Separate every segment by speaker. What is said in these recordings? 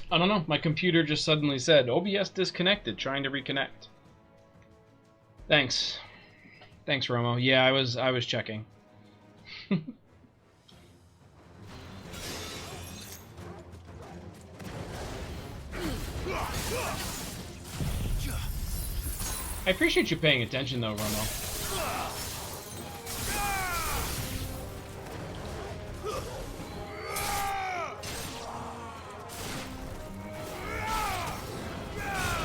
Speaker 1: I don't know. My computer just suddenly said, OBS disconnected, trying to reconnect. Thanks. Thanks, Romo. Yeah, I was checking. I appreciate you paying attention, though, Romo.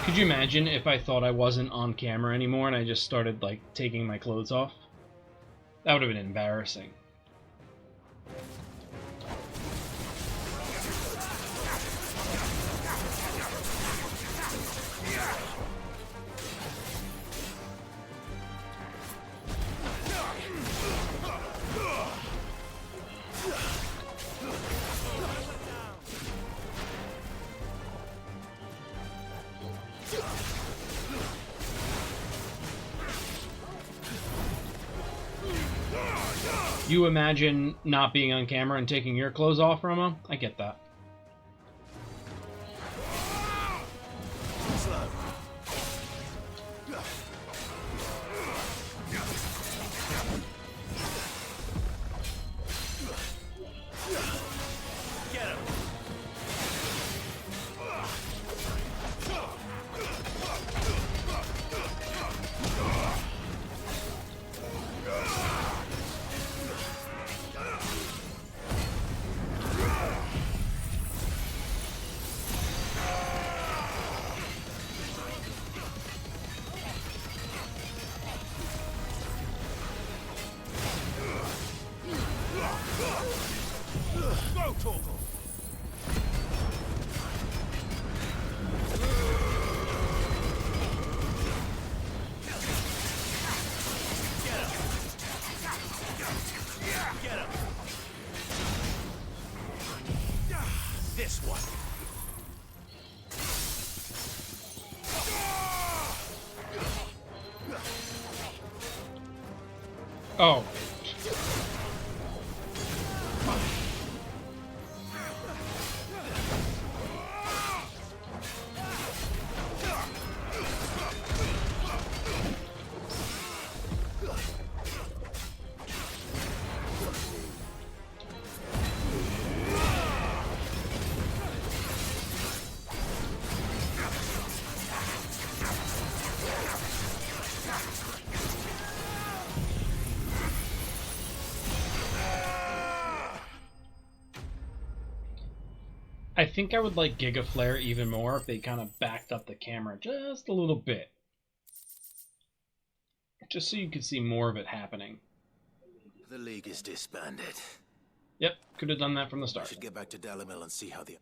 Speaker 1: Could you imagine if I thought I wasn't on camera anymore and I just started, like, taking my clothes off? That would have been embarrassing. You imagine not being on camera and taking your clothes off, Romo? I get that. Oh. I think I would like Giga Flare even more if they kind of backed up the camera just a little bit. Just so you could see more of it happening.
Speaker 2: The League is disbanded.
Speaker 1: Yep, could have done that from the start.
Speaker 2: I should get back to Dalimil and see how the...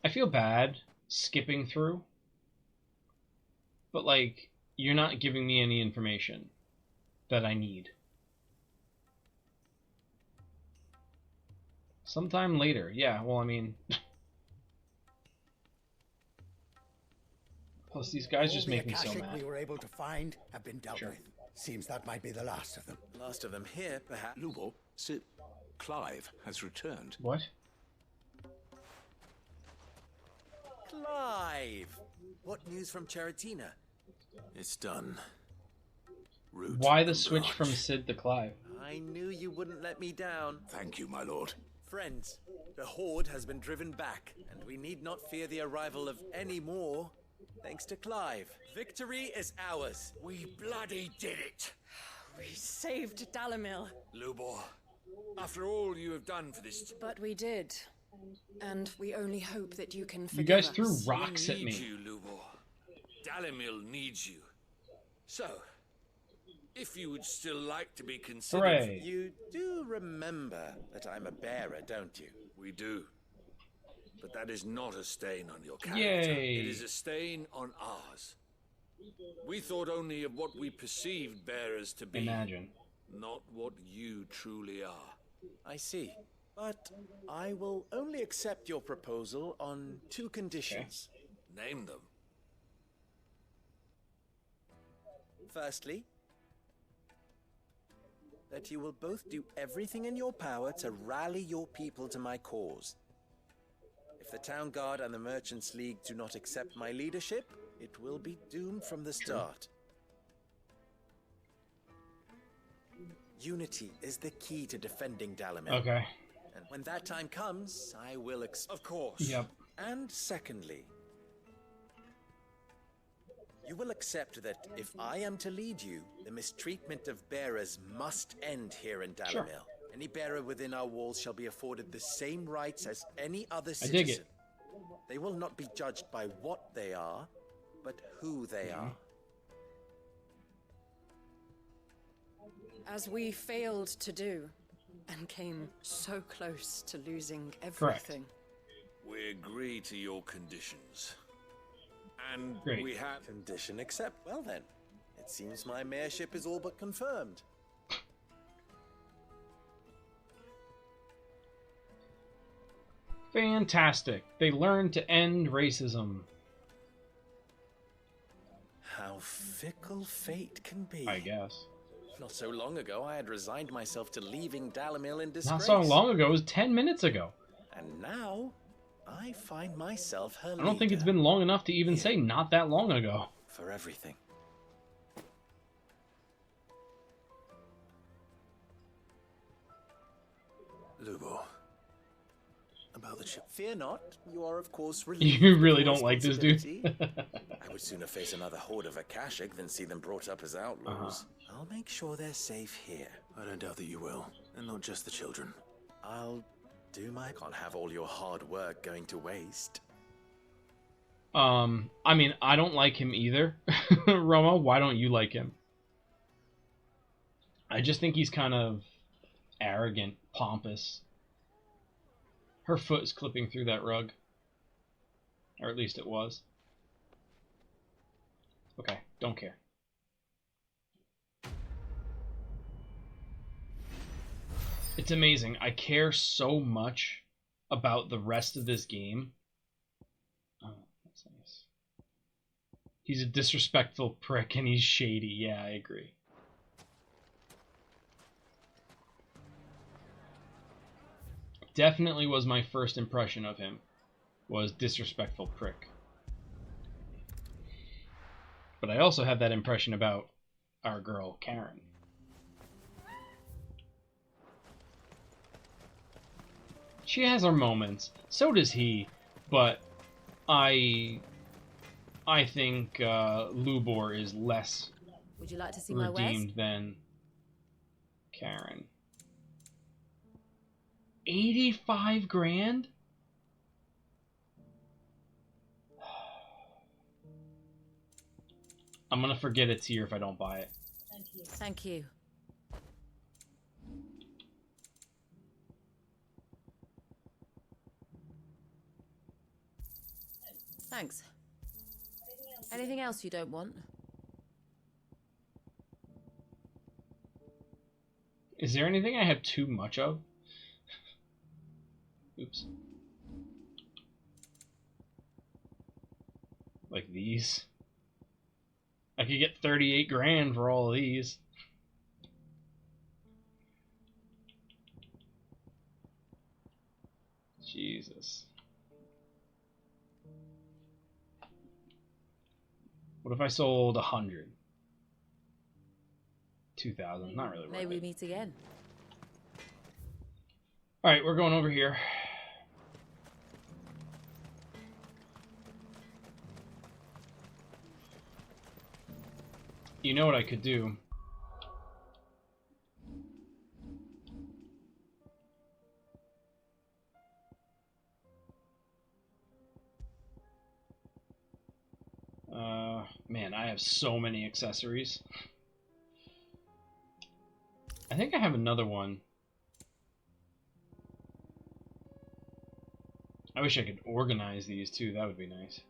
Speaker 1: I feel bad skipping through. But, like, you're not giving me any information that I need. Sometime later. Yeah, well, I mean... Plus, these guys just make me so mad.
Speaker 3: We were able to find have been dealt with. Seems that might be the last of them.
Speaker 2: Last of them here, perhaps.
Speaker 4: Lubor, Sid, Clive has returned.
Speaker 1: What?
Speaker 2: Clive! What news from Charatina? It's done.
Speaker 4: Root
Speaker 1: Why the
Speaker 4: and
Speaker 1: switch
Speaker 4: branch.
Speaker 1: from Sid to Clive?
Speaker 2: I knew you wouldn't let me down.
Speaker 4: Thank you, my lord.
Speaker 2: Friends, the Horde has been driven back, and we need not fear the arrival of any more, thanks to Clive. Victory is ours.
Speaker 4: We bloody did it!
Speaker 5: We saved Dalimil.
Speaker 4: Lubor, after all you have done for this...
Speaker 5: But we did. And we only hope that you can forgive
Speaker 1: You guys
Speaker 5: us.
Speaker 1: threw rocks at
Speaker 4: We
Speaker 1: me.
Speaker 4: need you, Lubor. Dalimil needs you. So, if you would still like to be considered...
Speaker 1: Hooray.
Speaker 2: You do remember that I'm a bearer, don't you?
Speaker 4: We do. But that is not a stain on your character.
Speaker 1: Yay.
Speaker 4: It is a stain on ours. We thought only of what we perceived bearers to be.
Speaker 1: Imagine.
Speaker 4: Not what you truly are.
Speaker 2: I see. But I will only accept your proposal on two conditions.
Speaker 4: Name them.
Speaker 2: Firstly, that you will both do everything in your power to rally your people to my cause. If the Town Guard and the Merchants League do not accept my leadership, it will be doomed from the start. Unity is the key to defending Dalamir.
Speaker 1: Okay.
Speaker 2: And when that time comes, I will
Speaker 4: Of course.
Speaker 1: Yep.
Speaker 2: And secondly, you will accept that if I am to lead you, the mistreatment of bearers must end here in Dalamir.
Speaker 1: Sure.
Speaker 2: Any bearer within our walls shall be afforded the same rights as any other
Speaker 1: I
Speaker 2: citizen.
Speaker 1: dig it.
Speaker 2: They will not be judged by what they are, but who they are.
Speaker 5: As we failed to do, and came so close to losing everything.
Speaker 4: We agree to your conditions. And
Speaker 1: Great.
Speaker 4: we have...
Speaker 2: Condition accept. Well then, it seems my mayorship is all but confirmed.
Speaker 1: Fantastic. They learned to end racism.
Speaker 2: How fickle fate can be.
Speaker 1: I guess.
Speaker 2: Not so long ago, I had resigned myself to leaving Dalamil in disgrace.
Speaker 1: Not so long ago. It was 10 minutes ago.
Speaker 2: And now, I find myself her
Speaker 1: I don't think it's
Speaker 2: leader
Speaker 1: been long enough to even say not that long ago.
Speaker 2: for everything.
Speaker 3: Lubo. About the chip.
Speaker 2: Fear not, you are of course relieved.
Speaker 1: You
Speaker 2: of
Speaker 1: really
Speaker 2: your
Speaker 1: don't like this dude.
Speaker 2: responsibility. I would sooner face another horde of Akashic than see them brought up as outlaws. I'll make sure they're safe here.
Speaker 3: I don't doubt that you will. And not just the children.
Speaker 2: I'll do my... Can't have all your hard work going to waste.
Speaker 1: I mean, I don't like him either. Roma, why don't you like him? I just think he's kind of arrogant, pompous. Her foot is clipping through that rug. Or at least it was. Okay, don't care. It's amazing. I care so much about the rest of this game. Oh, that's nice. He's a disrespectful prick and he's shady. Yeah, I agree. Definitely was my first impression of him. Was disrespectful prick. But I also have that impression about our girl, Karen. She has her moments. So does he. But I think Lubor is less
Speaker 6: Would you like to see my wares?
Speaker 1: redeemed than Karen. 85 grand? I'm gonna forget it's here if I don't buy it.
Speaker 6: Thank you. Thanks. Anything else you don't want?
Speaker 1: Is there anything I have too much of? Oops. Like these. I could get 38 grand for all of these. Jesus. What if I sold 100? 2,000. Not really worth
Speaker 6: May we
Speaker 1: it.
Speaker 6: meet again?
Speaker 1: Alright, we're going over here. You know what I could do? Man, I have so many accessories. I think I have another one. I wish I could organize these too, that would be nice.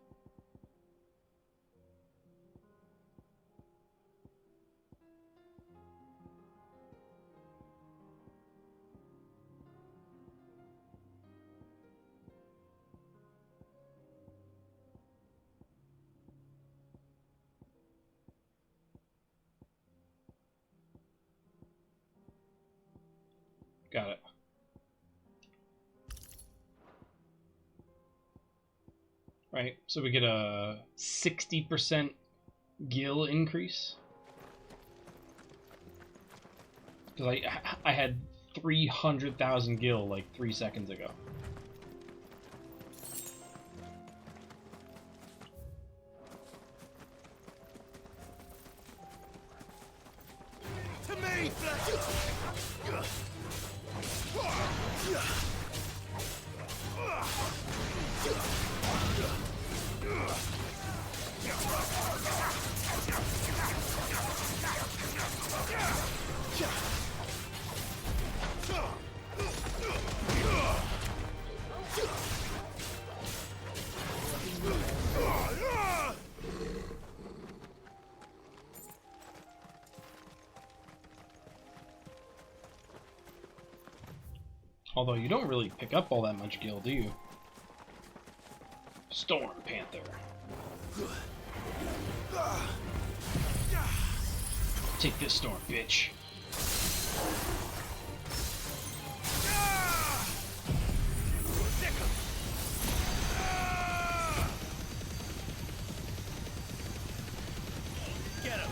Speaker 1: Got it. Right, so we get a 60% gil increase. Because I had 300,000 gil like 3 seconds ago.
Speaker 2: To me,
Speaker 1: Although you don't really pick up all that much gil, do you? Storm Panther. Take this storm, bitch.
Speaker 2: get him.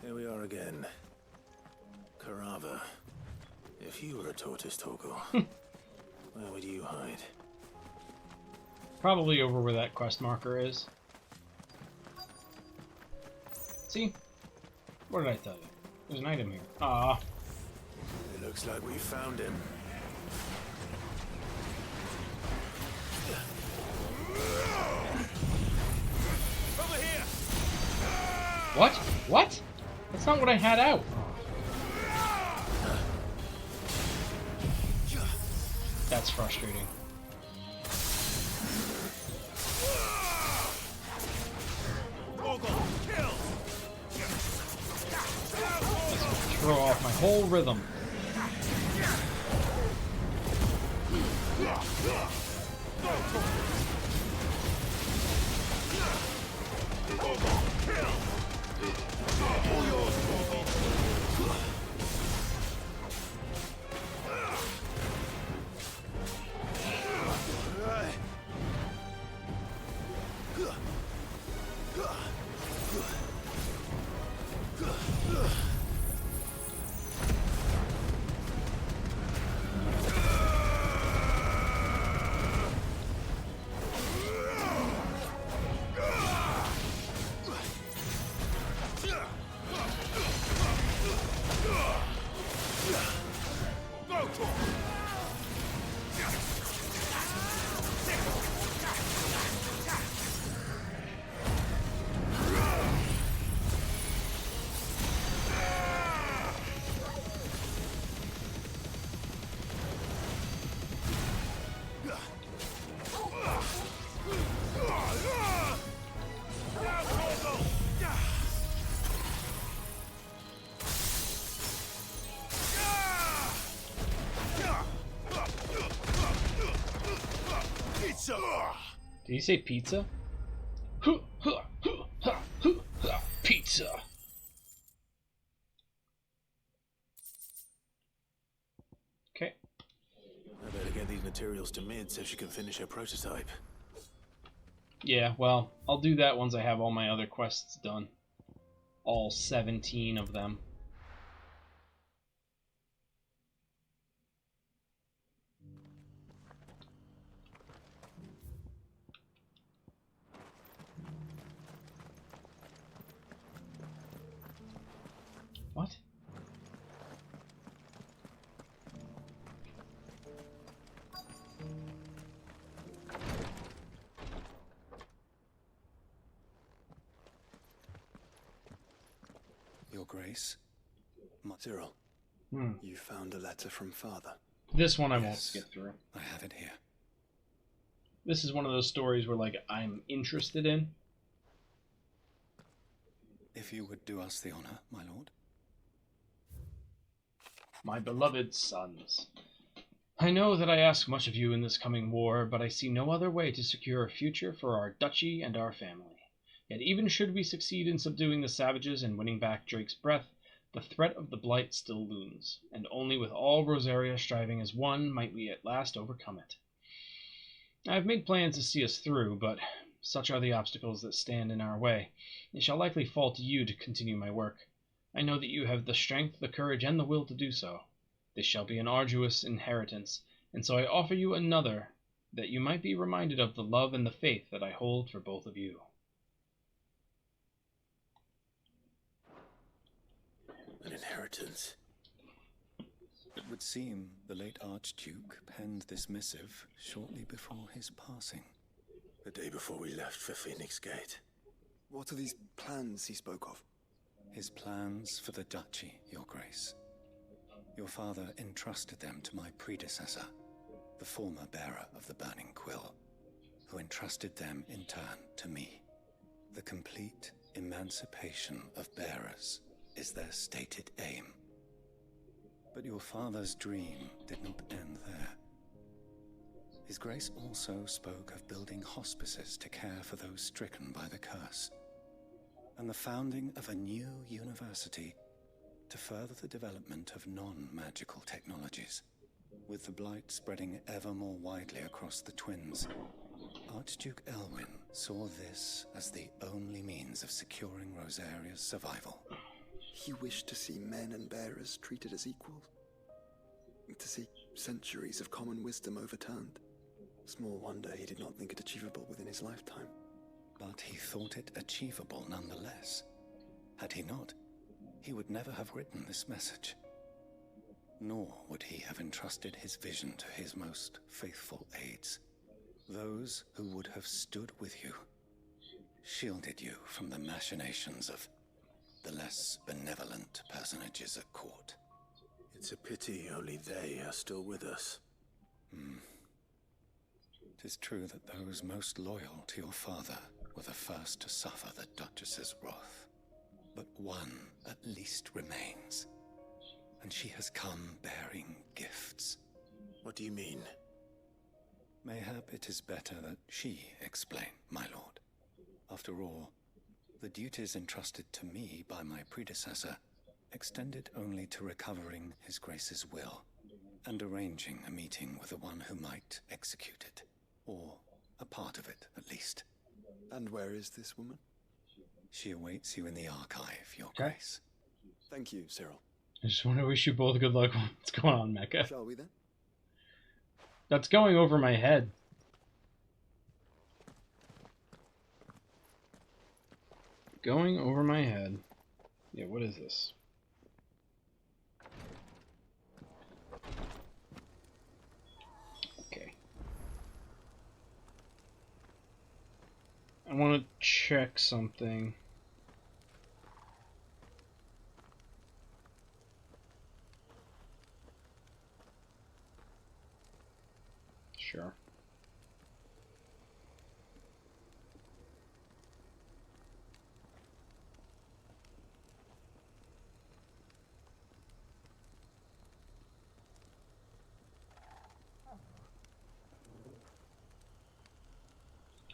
Speaker 7: Here we are again. Carava. If you were a tortoise, Torgal, where would you hide?
Speaker 1: Probably over where that quest marker is. See? What did I tell you? There's an item here. Ah.
Speaker 7: It looks like we found him.
Speaker 2: Over here.
Speaker 1: What? What? That's not what I had out. That's frustrating. This will throw off my whole rhythm. Did he say pizza? Pizza. Okay.
Speaker 7: I better get these materials to Mid so she can finish her prototype.
Speaker 1: Yeah, well, I'll do that once I have all my other quests done. All 17 of them. What?
Speaker 3: Grace. Cyril, you found a letter from Father.
Speaker 1: This one I won't skip through.
Speaker 3: I have it here.
Speaker 1: This is one of those stories where, like, I'm interested in.
Speaker 3: If you would do us the honor, my lord.
Speaker 1: My beloved sons, I know that I ask much of you in this coming war, but I see no other way to secure a future for our duchy and our family. Yet even should we succeed in subduing the savages and winning back Drake's breath, the threat of the blight still looms, and only with all Rosaria striving as one might we at last overcome it. I have made plans to see us through, but such are the obstacles that stand in our way. It shall likely fall to you to continue my work. I know that you have the strength, the courage, and the will to do so. This shall be an arduous inheritance, and so I offer you another, that you might be reminded of the love and the faith that I hold for both of you.
Speaker 3: An inheritance. It would seem the late Archduke penned this missive shortly before his passing. The day before we left for Phoenix Gate. What are these plans he spoke of? His plans for the duchy, Your Grace. Your father entrusted them to my predecessor, the former bearer of the Burning Quill, who entrusted them in turn to me. The complete emancipation of bearers is their stated aim. But your father's dream did not end there. His Grace also spoke of building hospices to care for those stricken by the curse, and the founding of a new university to further the development of non-magical technologies. With the blight spreading ever more widely across the twins, Archduke Elwyn saw this as the only means of securing Rosaria's survival. He wished to see men and bearers treated as equals, to see centuries of common wisdom overturned. Small wonder he did not think it achievable within his lifetime. But he thought it achievable nonetheless. Had he not, he would never have written this message. Nor would he have entrusted his vision to his most faithful aides, those who would have stood with you, shielded you from the machinations of the less benevolent personages at court. It's a pity only they are still with us. It is true that those most loyal to your father were the first to suffer the Duchess's wrath. But one at least remains, and she has come bearing gifts. What do you mean? Mayhap it is better that she explain, my lord. After all, the duties entrusted to me by my predecessor extended only to recovering His Grace's will and arranging a meeting with the one who might execute it, or a part of it at least. And where is this woman? She awaits you in the archive, Your Grace. Thank you, Cyril.
Speaker 1: I just want to wish you both good luck. What's going on, Mecca?
Speaker 3: Shall we then?
Speaker 1: That's going over my head. Going over my head. Yeah, what is this? Okay. I want to check something. Sure.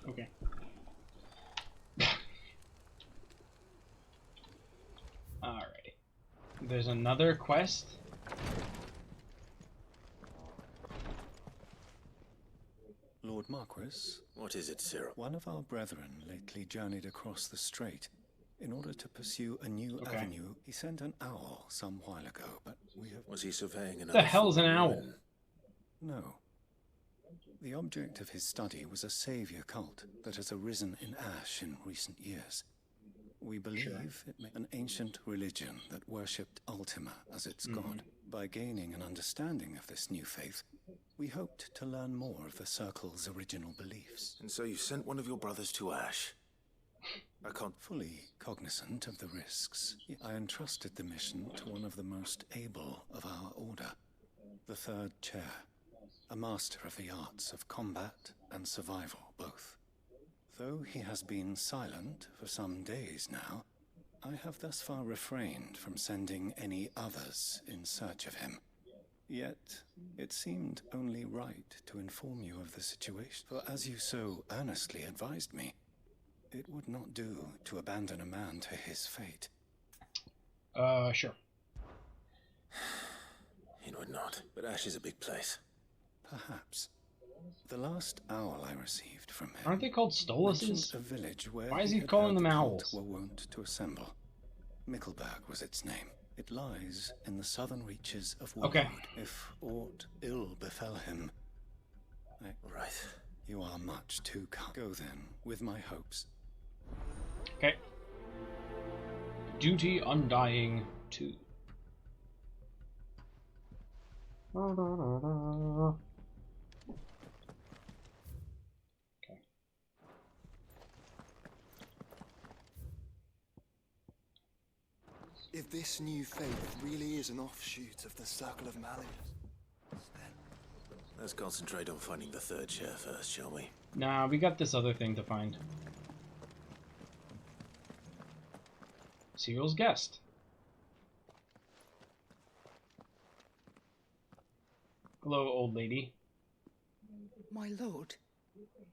Speaker 1: Okay. Alright. There's another quest.
Speaker 3: Lord Marquis? What is it, Cyril? One of our brethren lately journeyed across the strait. In order to pursue a new avenue, he sent an owl some while ago, but we have... Was he surveying another...
Speaker 1: The hell's an owl?
Speaker 3: No. The object of his study was a savior cult that has arisen in Ash in recent years. We believe it may an ancient religion that worshipped Ultima as its god. By gaining an understanding of this new faith, we hoped to learn more of the Circle's original beliefs. And so you sent one of your brothers to Ash?
Speaker 7: I can't.
Speaker 3: Fully cognizant of the risks, I entrusted the mission to one of the most able of our order, the third chair, a master of the arts of combat and survival both. Though he has been silent for some days now, I have thus far refrained from sending any others in search of him. Yet, it seemed only right to inform you of the situation, for as you so earnestly advised me, it would not do to abandon a man to his fate.
Speaker 1: Sure.
Speaker 7: It would not, but Ash is a big place.
Speaker 3: Perhaps. The last owl I received from him...
Speaker 1: Aren't they called Stoluses?
Speaker 3: mentioned a village where
Speaker 1: Why is he
Speaker 3: had
Speaker 1: calling
Speaker 3: heard
Speaker 1: them
Speaker 3: the
Speaker 1: owls?
Speaker 3: cult were wont to assemble. Mickleburg was its name. It lies in the southern reaches of Woodwood.
Speaker 1: Okay.
Speaker 3: If aught ill befell him...
Speaker 7: Right.
Speaker 3: You are much too kind. Go then, with my hopes.
Speaker 1: Okay. Duty Undying 2. Okay.
Speaker 8: If this new faith really is an offshoot of the Circle of Malleus, then...
Speaker 7: Let's concentrate on finding the third chair first, shall we?
Speaker 1: Nah, we got this other thing to find. Cyril's guest. Hello, old lady.
Speaker 9: My lord,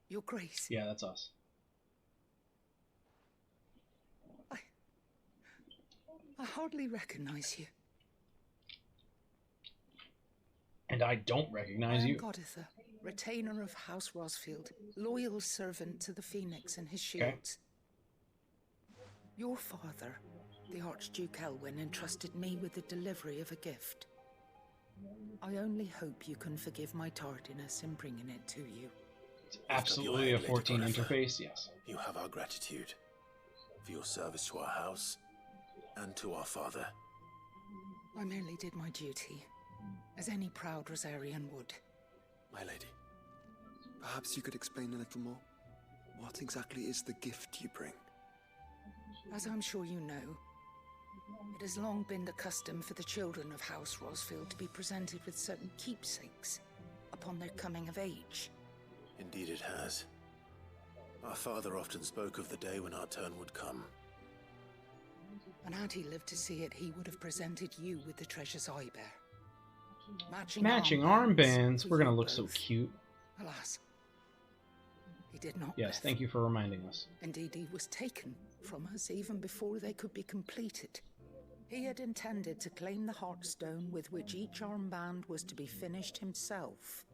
Speaker 9: your grace.
Speaker 1: Yeah, that's us.
Speaker 9: I hardly recognize you.
Speaker 1: And I don't recognize
Speaker 9: I am
Speaker 1: you.
Speaker 9: Goditha, retainer of House Rosfield, loyal servant to the Phoenix and his shields. Your father, the Archduke Elwyn, entrusted me with the delivery of a gift. I only hope you can forgive my tardiness in bringing it to you.
Speaker 1: It's absolutely a 14 interface, yes.
Speaker 7: You have our gratitude for your service to our house and to our father.
Speaker 9: I merely did my duty, as any proud Rosarian would.
Speaker 8: My lady, perhaps you could explain a little more? What exactly is the gift you bring?
Speaker 9: As I'm sure you know, it has long been the custom for the children of House Rosfield to be presented with certain keepsakes upon their coming of age.
Speaker 7: Indeed it has. Our father often spoke of the day when our turn would come.
Speaker 9: And had he lived to see it, he would have presented you with the treasures I bear.
Speaker 1: Matching armbands. We're gonna look so cute.
Speaker 9: Alas, he did not.
Speaker 1: Yes, thank you for reminding us.
Speaker 9: Indeed, he was taken from us even before they could be completed. He had intended to claim the Heartstone with which each armband was to be finished himself,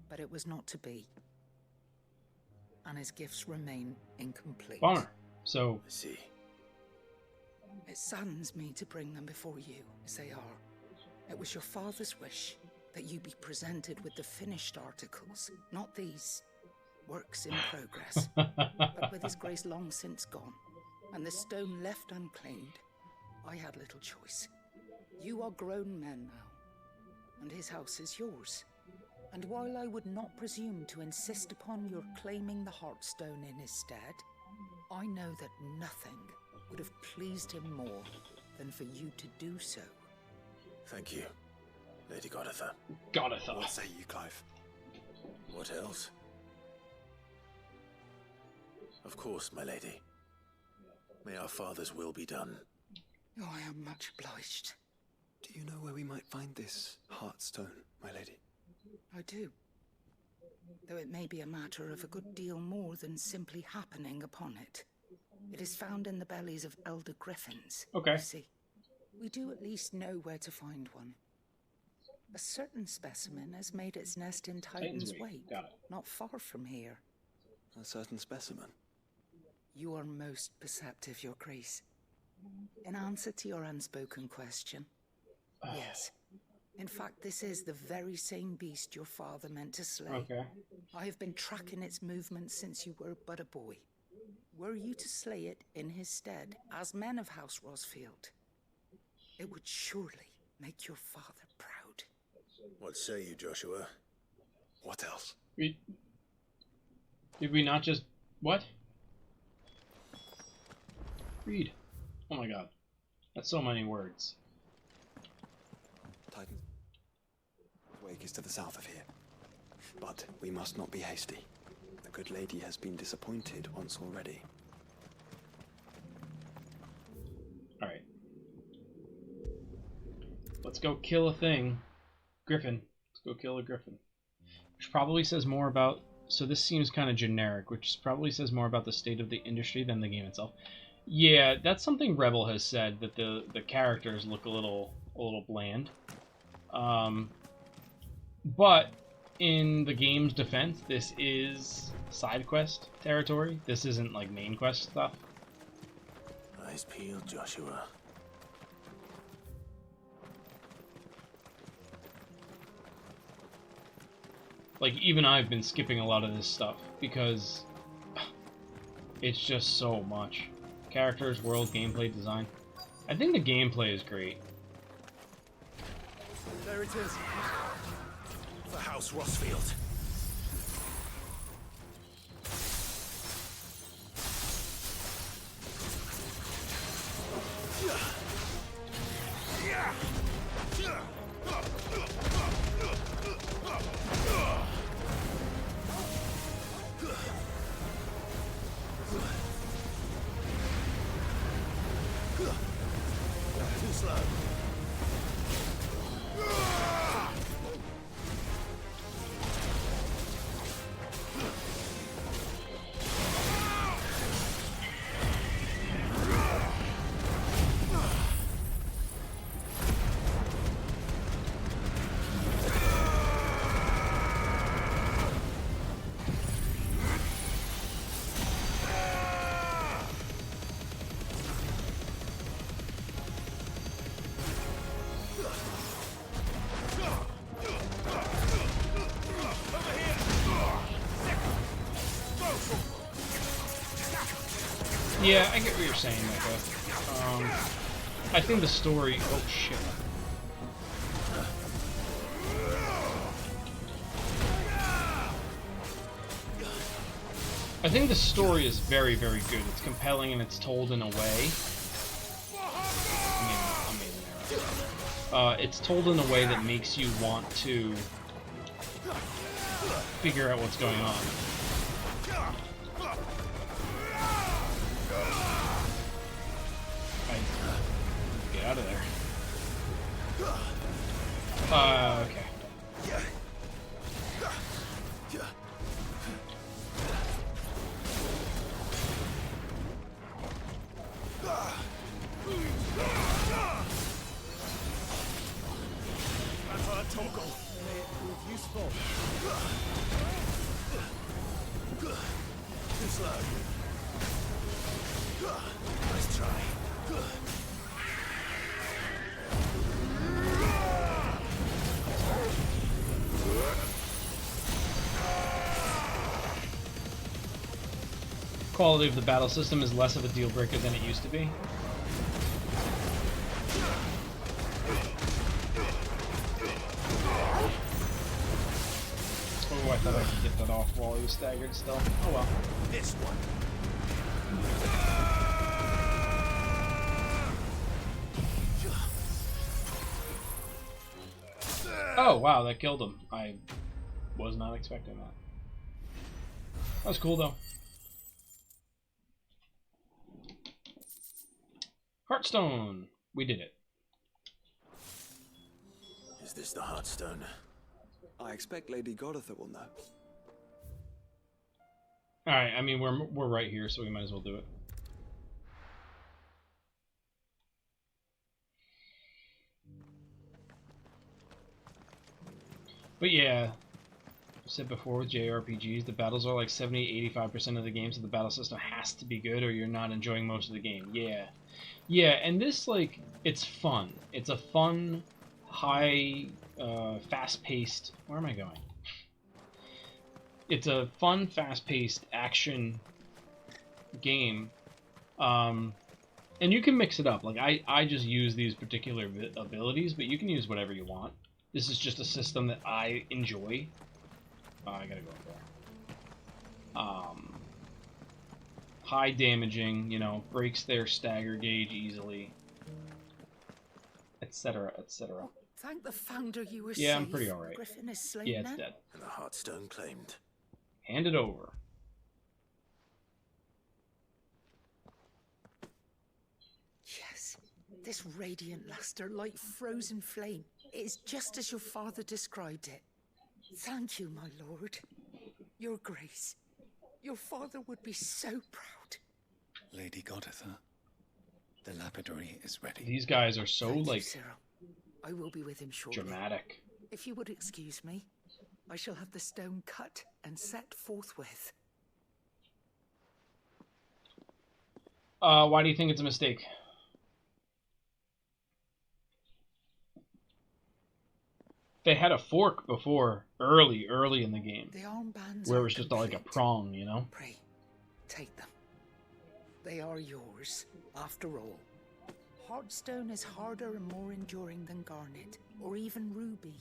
Speaker 9: but it was not to be. And his gifts remain incomplete.
Speaker 1: Bummer. So,
Speaker 7: I see.
Speaker 9: It saddens me to bring them before you, as they are. It was your father's wish that you be presented with the finished articles, not these works in progress. But with his grace long since gone, and the stone left unclaimed, I had little choice. You are grown men now, and his house is yours. And while I would not presume to insist upon your claiming the Heartstone in his stead, I know that nothing would have pleased him more than for you to do so.
Speaker 7: Thank you, Lady Goditha.
Speaker 1: Goditha.
Speaker 8: What say you, Clive?
Speaker 7: What else? Of course, my lady. May our father's will be done.
Speaker 9: Oh, I am much obliged.
Speaker 8: Do you know where we might find this Heartstone, my lady?
Speaker 9: I do. Though it may be a matter of a good deal more than simply happening upon it. It is found in the bellies of elder griffins.
Speaker 1: Okay.
Speaker 9: You see, we do at least know where to find one. A certain specimen has made its nest in Titan's Wake,
Speaker 1: Got it.
Speaker 9: not far from here.
Speaker 8: A certain specimen?
Speaker 9: You are most perceptive, Your Grace. In answer to your unspoken question, yes. In fact, this is the very same beast your father meant to slay.
Speaker 1: Okay.
Speaker 9: I have been tracking its movements since you were but a boy. Were you to slay it in his stead, as men of House Rosfield, it would surely make your father proud.
Speaker 7: What say you, Joshua?
Speaker 8: What else?
Speaker 1: Did we not just... What? Read. Oh my god. That's so many words.
Speaker 8: Titan's wake is to the south of here. But we must not be hasty. The good lady has been disappointed once already.
Speaker 1: Alright. Let's go kill a thing. Griffin. Let's go kill a griffin. Which probably says more about... So this seems kind of generic, which probably says more about the state of the industry than the game itself. Yeah, that's something Rebel has said, that the characters look a little bland. But in the game's defense, this is side quest territory. This isn't like main quest stuff.
Speaker 7: Eyes peeled, Joshua.
Speaker 1: Like, even I've been skipping a lot of this stuff because it's just so much. Characters, world, gameplay, design. I think the gameplay is great.
Speaker 7: There it is. The House Rossfield. Too slow.
Speaker 1: Yeah, I get what you're saying, Micah. I think the story... Oh, shit. I think the story is very, very good. It's compelling and it's told in a way... it's told in a way that makes you want to figure out what's going on. Get out of there. Okay.
Speaker 7: Useful. Too slow. Nice try.
Speaker 1: Quality of the battle system is less of a deal breaker than it used to be. Oh, I thought I could get that off while he was staggered still. Oh well.
Speaker 7: This one.
Speaker 1: Oh wow, that killed him. I was not expecting that. That was cool though. Heartstone! We did it.
Speaker 7: Is this the Heartstone?
Speaker 8: I expect Lady Goritha will know.
Speaker 1: Alright, I mean, we're right here, so we might as well do it. But yeah, I said before with JRPGs, the battles are like 70-85% of the game, so the battle system has to be good or you're not enjoying most of the game. Yeah. Yeah, and this, like, it's fun. It's a fun, high, fast-paced... Where am I going? It's a fun, fast-paced action game. And you can mix it up. Like, I just use these particular abilities, but you can use whatever you want. This is just a system that I enjoy. I gotta go up there. high damaging, you know, breaks their stagger gauge easily, etc., etc.
Speaker 9: Thank the founder you were
Speaker 1: Yeah,
Speaker 9: safe.
Speaker 1: I'm pretty alright.
Speaker 9: Griffin is slain
Speaker 1: Yeah, it's
Speaker 9: now.
Speaker 1: dead.
Speaker 7: And the Heartstone claimed.
Speaker 1: Hand it over.
Speaker 9: Yes, this radiant luster like frozen flame. It is just as your father described it. Thank you, my lord. Your grace. Your father would be so proud.
Speaker 3: Lady Goditha, the lapidary is ready.
Speaker 1: These guys are so,
Speaker 9: Thank you,
Speaker 1: like,
Speaker 9: Cyril. I will be with him shortly.
Speaker 1: dramatic.
Speaker 9: If you would excuse me, I shall have the stone cut and set forthwith.
Speaker 1: Why do you think it's a mistake? They had a fork before, early in the game,
Speaker 9: The armbands
Speaker 1: where it
Speaker 9: are
Speaker 1: was just
Speaker 9: complete.
Speaker 1: like a prong, you know?
Speaker 9: Pray, take them. They are yours, after all. Heartstone is harder and more enduring than garnet, or even ruby.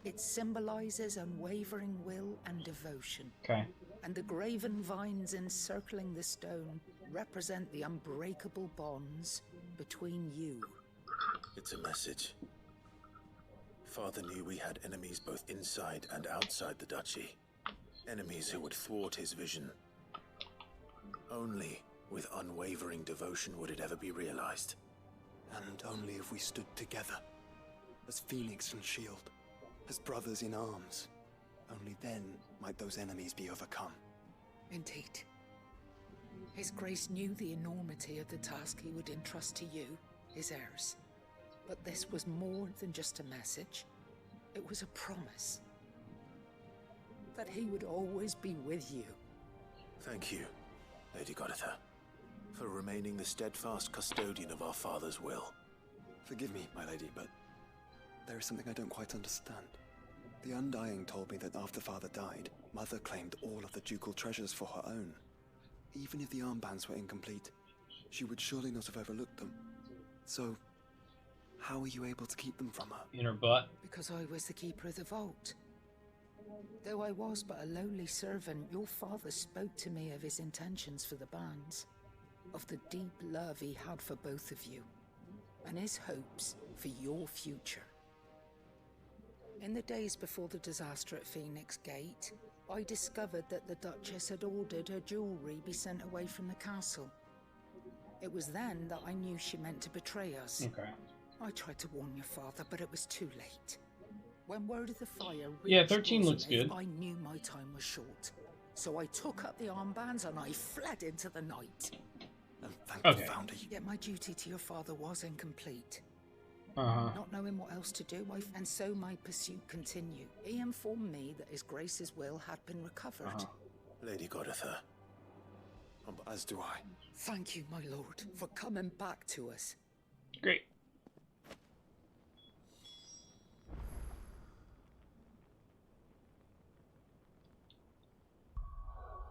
Speaker 9: It symbolizes unwavering will and devotion.
Speaker 1: Okay.
Speaker 9: And the graven vines encircling the stone represent the unbreakable bonds between you.
Speaker 7: It's a message. Father knew we had enemies both inside and outside the duchy. Enemies who would thwart his vision. Only with unwavering devotion would it ever be realized.
Speaker 8: And only if we stood together, as Phoenix and Shield, as brothers in arms, only then might those enemies be overcome.
Speaker 9: Indeed. His Grace knew the enormity of the task he would entrust to you, his heirs. But this was more than just a message. It was a promise. That he would always be with you.
Speaker 7: Thank you, Lady Goditha, for remaining the steadfast custodian of our father's will.
Speaker 8: Forgive me, my lady, but there is something I don't quite understand. The Undying told me that after Father died, Mother claimed all of the ducal treasures for her own. Even if the armbands were incomplete, she would surely not have overlooked them. So, how were you able to keep them from her?
Speaker 1: In her butt.
Speaker 9: Because I was the keeper of the vault. Though I was but a lowly servant, your father spoke to me of his intentions for the bands, of the deep love he had for both of you, and his hopes for your future. In the days before the disaster at Phoenix Gate, I discovered that the Duchess had ordered her jewelry be sent away from the castle. It was then that I knew she meant to betray us.
Speaker 1: Okay.
Speaker 9: I tried to warn your father, but it was too late. When word of the fire reached
Speaker 1: Yeah, 13 looks
Speaker 9: Rosamond,
Speaker 1: good.
Speaker 9: I knew my time was short. So I took up the armbands and I fled into the night.
Speaker 8: And thank
Speaker 1: Okay.
Speaker 8: the Founder.
Speaker 9: Yet my duty to your father was incomplete.
Speaker 1: Uh-huh.
Speaker 9: Not knowing what else to do, and so my pursuit continued. He informed me that His Grace's will had been recovered.
Speaker 1: Uh-huh.
Speaker 7: Lady Goditha.
Speaker 8: As do I.
Speaker 9: Thank you, my lord, for coming back to us.
Speaker 1: Great.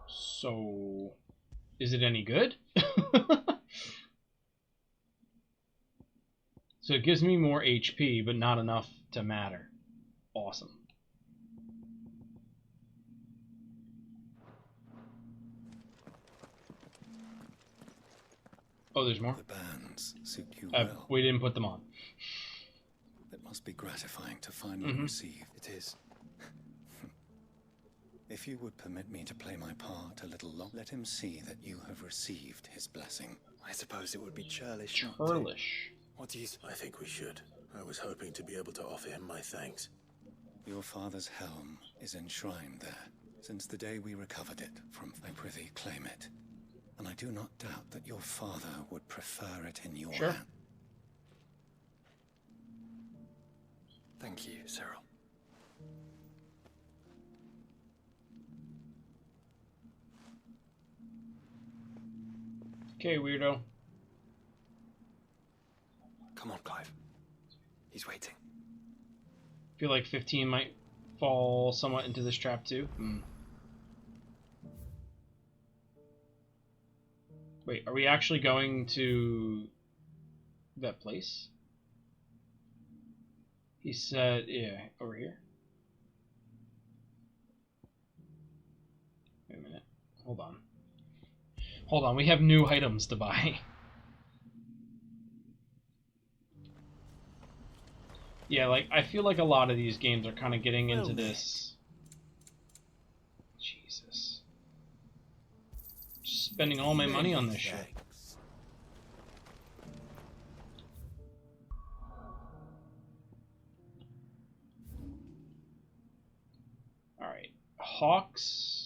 Speaker 1: So, is it any good? So it gives me more HP, but not enough to matter. Awesome. Oh, there's more?
Speaker 3: The bands suit you well.
Speaker 1: We didn't put them on.
Speaker 3: It must be gratifying to finally receive.
Speaker 8: It is.
Speaker 3: If you would permit me to play my part a little longer, let him see that you have received his blessing.
Speaker 8: I suppose it would be churlish. not to.
Speaker 1: Churlish.
Speaker 8: What do you...
Speaker 7: I think we should. I was hoping to be able to offer him my thanks.
Speaker 3: Your father's helm is enshrined there. Since the day we recovered it from, I prithee claim it. And I do not doubt that your father would prefer it in your
Speaker 1: Sure.
Speaker 3: hand.
Speaker 8: Thank you, Cyril.
Speaker 1: Okay, weirdo.
Speaker 8: Come on, Clive. He's waiting.
Speaker 1: Feel like 15 might fall somewhat into this trap too. Wait, are we actually going to that place? He said, yeah, over here. Wait a minute. Hold on. Hold on, we have new items to buy. Yeah, like, I feel like a lot of these games are kind of getting into this... Jesus. Just spending all my money on this shit. Alright. Hawks...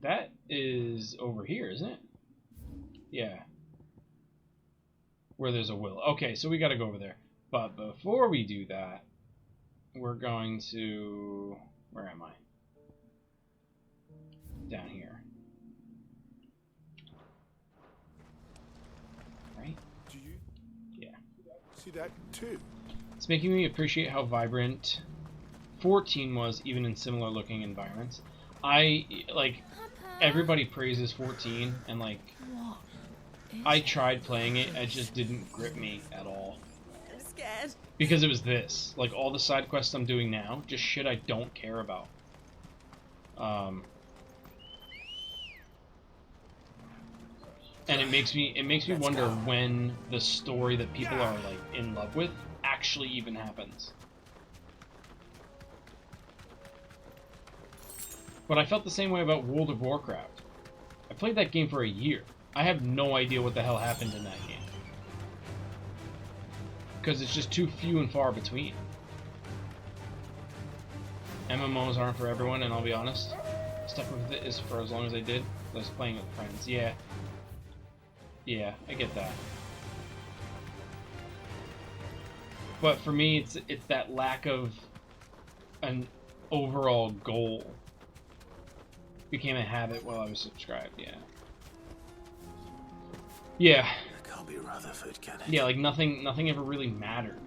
Speaker 1: That is over here, isn't it? Yeah. Where there's a will. Okay, so we gotta go over there. But before we do that, we're going to... Where am I? Down here. Right?
Speaker 10: Do you?
Speaker 1: Yeah.
Speaker 10: See that too?
Speaker 1: It's making me appreciate how vibrant 14 was, even in similar looking environments. Everybody praises 14, and I tried playing it, it just didn't grip me at all.
Speaker 6: I'm scared.
Speaker 1: Because it was this. Like, all the side quests I'm doing now, just shit I don't care about. And it makes me wonder when the story that people are, in love with actually even happens. But I felt the same way about World of Warcraft. I played that game for a year. I have no idea what the hell happened in that game. Because it's just too few and far between. MMOs aren't for everyone, and I'll be honest. Stuck with it is for as long as I did. I was playing with friends. Yeah. Yeah, I get that. But for me, it's that lack of an overall goal. Became a habit while I was subscribed, yeah. Yeah.
Speaker 7: It can't be Rutherford, can it?
Speaker 1: Yeah, like nothing ever really mattered.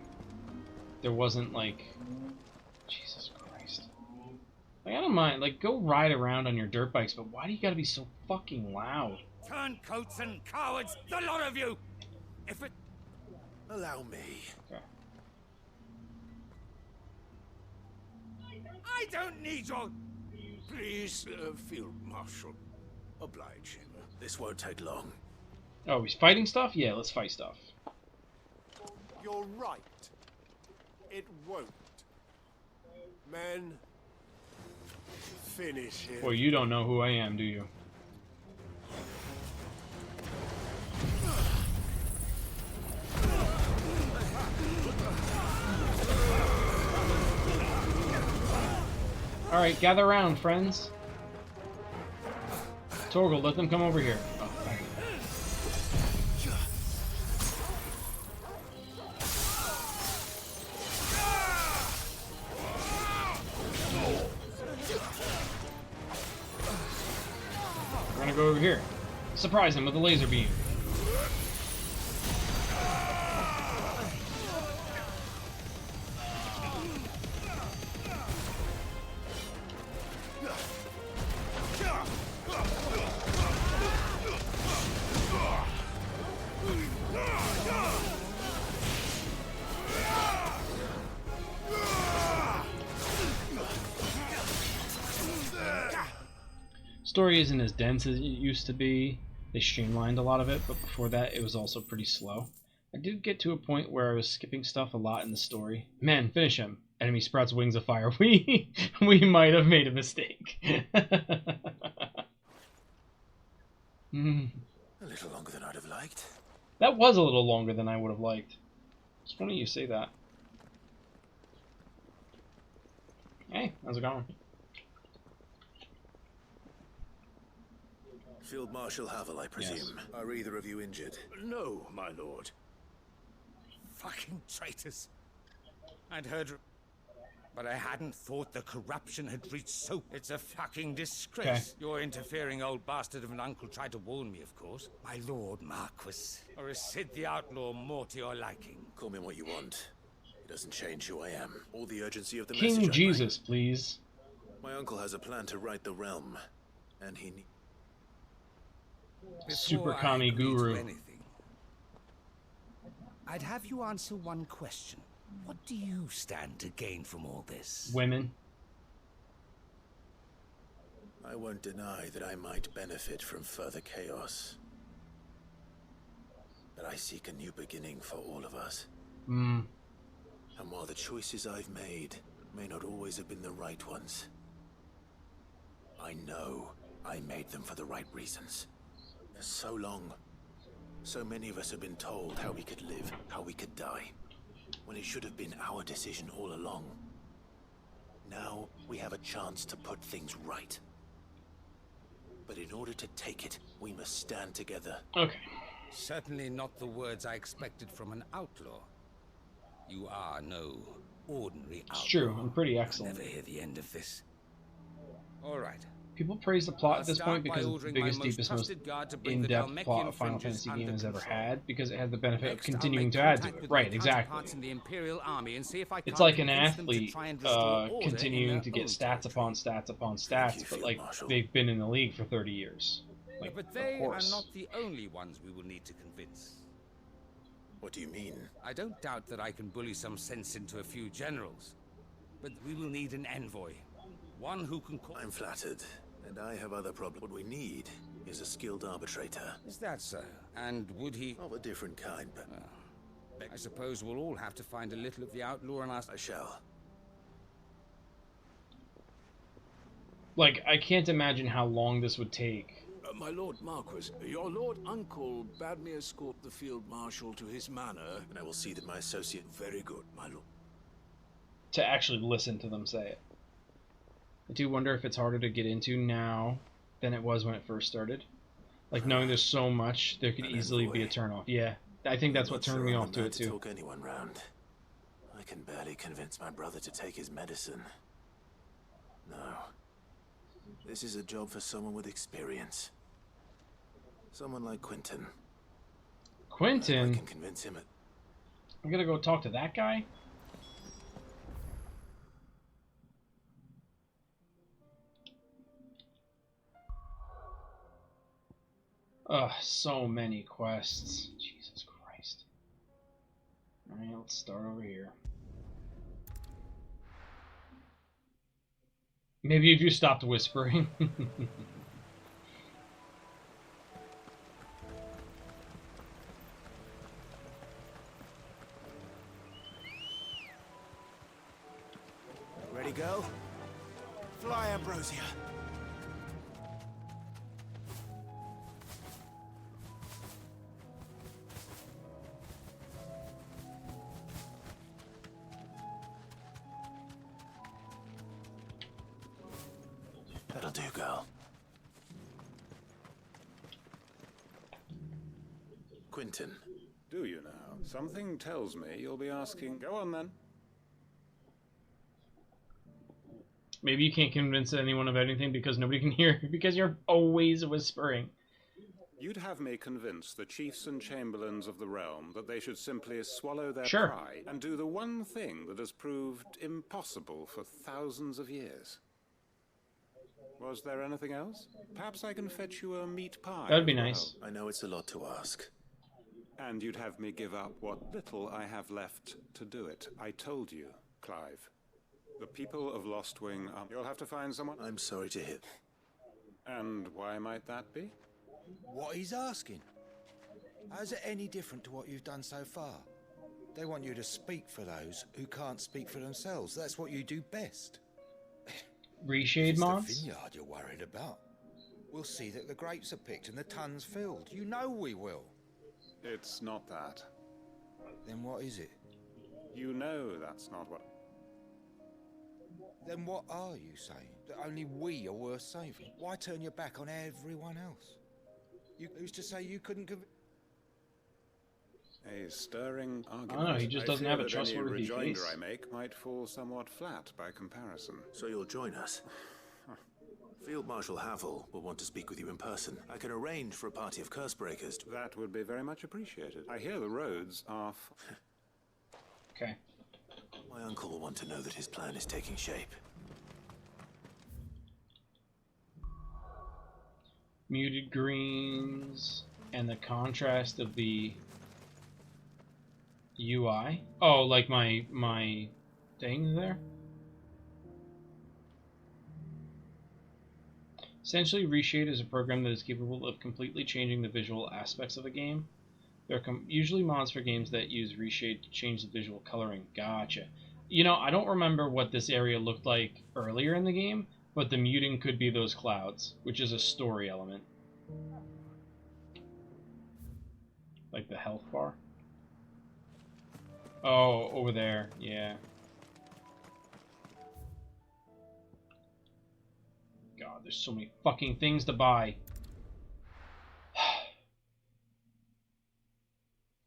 Speaker 1: There wasn't Jesus Christ. I don't mind, go ride around on your dirt bikes, but why do you gotta be so fucking loud?
Speaker 4: Turncoats and cowards, the lot of you! If it...
Speaker 7: Allow me.
Speaker 1: Okay.
Speaker 4: I don't need your... Please, Field Marshal. Oblige him.
Speaker 7: This won't take long.
Speaker 1: Oh, he's fighting stuff? Yeah, let's fight stuff.
Speaker 10: You're right. It won't. Men, finish him.
Speaker 1: Well, you don't know who I am, do you? Alright, gather around, friends. Torgal, let them come over here. Oh, thank you. We're gonna go over here. Surprise him with a laser beam. Story isn't as dense as it used to be. They streamlined a lot of it, but before that it was also pretty slow. I did get to a point where I was skipping stuff a lot in the story. Man, finish him. Enemy sprouts wings of fire. We might have made a mistake.
Speaker 7: A little longer than I'd have liked.
Speaker 1: That was a little longer than I would have liked. It's funny you say that. Hey, how's it going?
Speaker 7: Field Marshal Havel, I presume.
Speaker 1: Yes.
Speaker 7: Are either of you injured?
Speaker 4: No, my lord. Fucking traitors. I'd heard... But I hadn't thought the corruption had reached so... It's a fucking disgrace.
Speaker 1: Okay.
Speaker 4: Your interfering old bastard of an uncle tried to warn me, of course. My lord Marquis. Or is Sid the Outlaw more to your liking?
Speaker 7: Call me what you want. It doesn't change who I am, or the urgency of the
Speaker 1: King
Speaker 7: message I
Speaker 1: Jesus, please.
Speaker 7: bring. My uncle has a plan to right the realm, and he needs...
Speaker 1: Super
Speaker 4: Before I
Speaker 1: Kami
Speaker 4: agree to
Speaker 1: Guru.
Speaker 4: anything, I'd have you answer one question. What do you stand to gain from all this?
Speaker 1: Women.
Speaker 7: I I won't deny that I might benefit from further chaos. But I seek a new beginning for all of us.
Speaker 1: Hmm.
Speaker 7: And while the choices I've made may not always have been the right ones, I know I made them for the right reasons. For so long, so many of us have been told how we could live, how we could die, when it should have been our decision all along. Now we have a chance to put things right. But in order to take it, we must stand together.
Speaker 1: Okay.
Speaker 4: Certainly not the words I expected from an outlaw. You are no ordinary outlaw.
Speaker 1: It's true. I'm pretty
Speaker 4: I'll
Speaker 1: excellent.
Speaker 4: never hear the end of this. All right.
Speaker 1: People praise the plot
Speaker 4: I'll
Speaker 1: at this
Speaker 4: start
Speaker 1: point
Speaker 4: by
Speaker 1: because it's the
Speaker 4: ordering
Speaker 1: biggest,
Speaker 4: my most
Speaker 1: deepest, most
Speaker 4: trusted guard to bring the
Speaker 1: in-depth
Speaker 4: Dalmekian
Speaker 1: plot a Final
Speaker 4: fringes
Speaker 1: Fantasy game
Speaker 4: under
Speaker 1: has ever
Speaker 4: control.
Speaker 1: had, because it had the benefit of
Speaker 4: Next, I'll
Speaker 1: continuing
Speaker 4: make
Speaker 1: to add to
Speaker 4: contact
Speaker 1: it.
Speaker 4: with
Speaker 1: Right,
Speaker 4: my
Speaker 1: exactly.
Speaker 4: counterparts in the Imperial Army and see if I
Speaker 1: It's
Speaker 4: can't
Speaker 1: like an
Speaker 4: convince them to
Speaker 1: athlete
Speaker 4: try and restore order in
Speaker 1: continuing
Speaker 4: their
Speaker 1: to get
Speaker 4: own
Speaker 1: stats upon stats upon stats,
Speaker 7: you,
Speaker 1: but
Speaker 7: Field
Speaker 1: like
Speaker 7: Marshal.
Speaker 1: they've been in the league for 30 years. Like,
Speaker 4: But
Speaker 1: of
Speaker 4: they are
Speaker 1: course.
Speaker 4: not the only ones we will need to convince.
Speaker 7: What do you mean?
Speaker 4: I don't doubt that I can bully some sense into a few generals, but we will need an envoy. One who can call...
Speaker 7: I'm flattered, and I have other problems. What we need is a skilled arbitrator.
Speaker 4: Is that so? And would he...
Speaker 7: Of a different kind, but
Speaker 4: I suppose we'll all have to find a little of the outlaw in us.
Speaker 7: I shall.
Speaker 1: Like, I can't imagine how long this would take.
Speaker 11: My Lord Marquis, your Lord Uncle bade me escort the Field Marshal to his manor.
Speaker 7: And I will see that my associate...
Speaker 11: Very good, my lord.
Speaker 1: To actually listen to them say it. I do wonder if it's harder to get into now than it was when it first started. Like, knowing there's so much, there could easily be a turnoff. Yeah, I think that's what turned me off to it, too.
Speaker 7: Talk anyone round. I can barely convince my brother to take his medicine. No. This is a job for someone with experience. Someone like Quentin.
Speaker 1: Quentin?
Speaker 7: I can convince him at...
Speaker 1: I'm gonna go talk to that guy? Ugh, so many quests. Jesus Christ. Alright, let's start over here. Maybe if you stopped whispering.
Speaker 10: Ready, go? Fly, Ambrosia.
Speaker 7: That'll do, girl. Quentin.
Speaker 3: Do you now? Something tells me you'll be asking... Go on, then.
Speaker 1: Maybe you can't convince anyone of anything because nobody can hear, because you're always whispering.
Speaker 3: You'd have me convince the chiefs and chamberlains of the realm that they should simply swallow their
Speaker 1: Sure.
Speaker 3: pride and do the one thing that has proved impossible for thousands of years. Was there anything else? Perhaps I can fetch you a meat pie.
Speaker 1: That'd be
Speaker 3: as well.
Speaker 1: nice.
Speaker 7: I know it's a lot to ask.
Speaker 3: And you'd have me give up what little I have left to do it. I told you, Clive. The people of Lostwing are... You'll have to find someone...
Speaker 7: I'm sorry to hear.
Speaker 3: And why might that be?
Speaker 12: What he's asking. How's it any different to what you've done so far? They want you to speak for those who can't speak for themselves. That's what you do best.
Speaker 1: Reshade
Speaker 12: It's the
Speaker 1: mods?
Speaker 12: vineyard you're worried about. We'll see that the grapes are picked and the tons filled. You know we will.
Speaker 3: It's not that.
Speaker 12: Then what is it?
Speaker 3: You know that's not what...
Speaker 12: Then what are you saying? That only we are worth saving? Why turn your back on everyone else? Who's to say you couldn't convince...
Speaker 3: A stirring argument.
Speaker 1: I don't know, he just doesn't have a
Speaker 3: fear that any
Speaker 1: trustworthy
Speaker 3: rejoinder
Speaker 1: face.
Speaker 3: I make might fall somewhat flat by comparison.
Speaker 7: So you'll join us? Field Marshal Havel will want to speak with you in person. I can arrange for a party of cursebreakers.
Speaker 3: That would be very much appreciated. I hear the roads are...
Speaker 1: Okay.
Speaker 7: My uncle will want to know that his plan is taking shape.
Speaker 1: Muted greens and the contrast of the UI. Oh, like my thing there? Essentially, Reshade is a program that is capable of completely changing the visual aspects of a game. There are usually mods for games that use Reshade to change the visual coloring. Gotcha. You know, I don't remember what this area looked like earlier in the game, but the muting could be those clouds, which is a story element. Like the health bar. Oh, over there, yeah. God, there's so many fucking things to buy.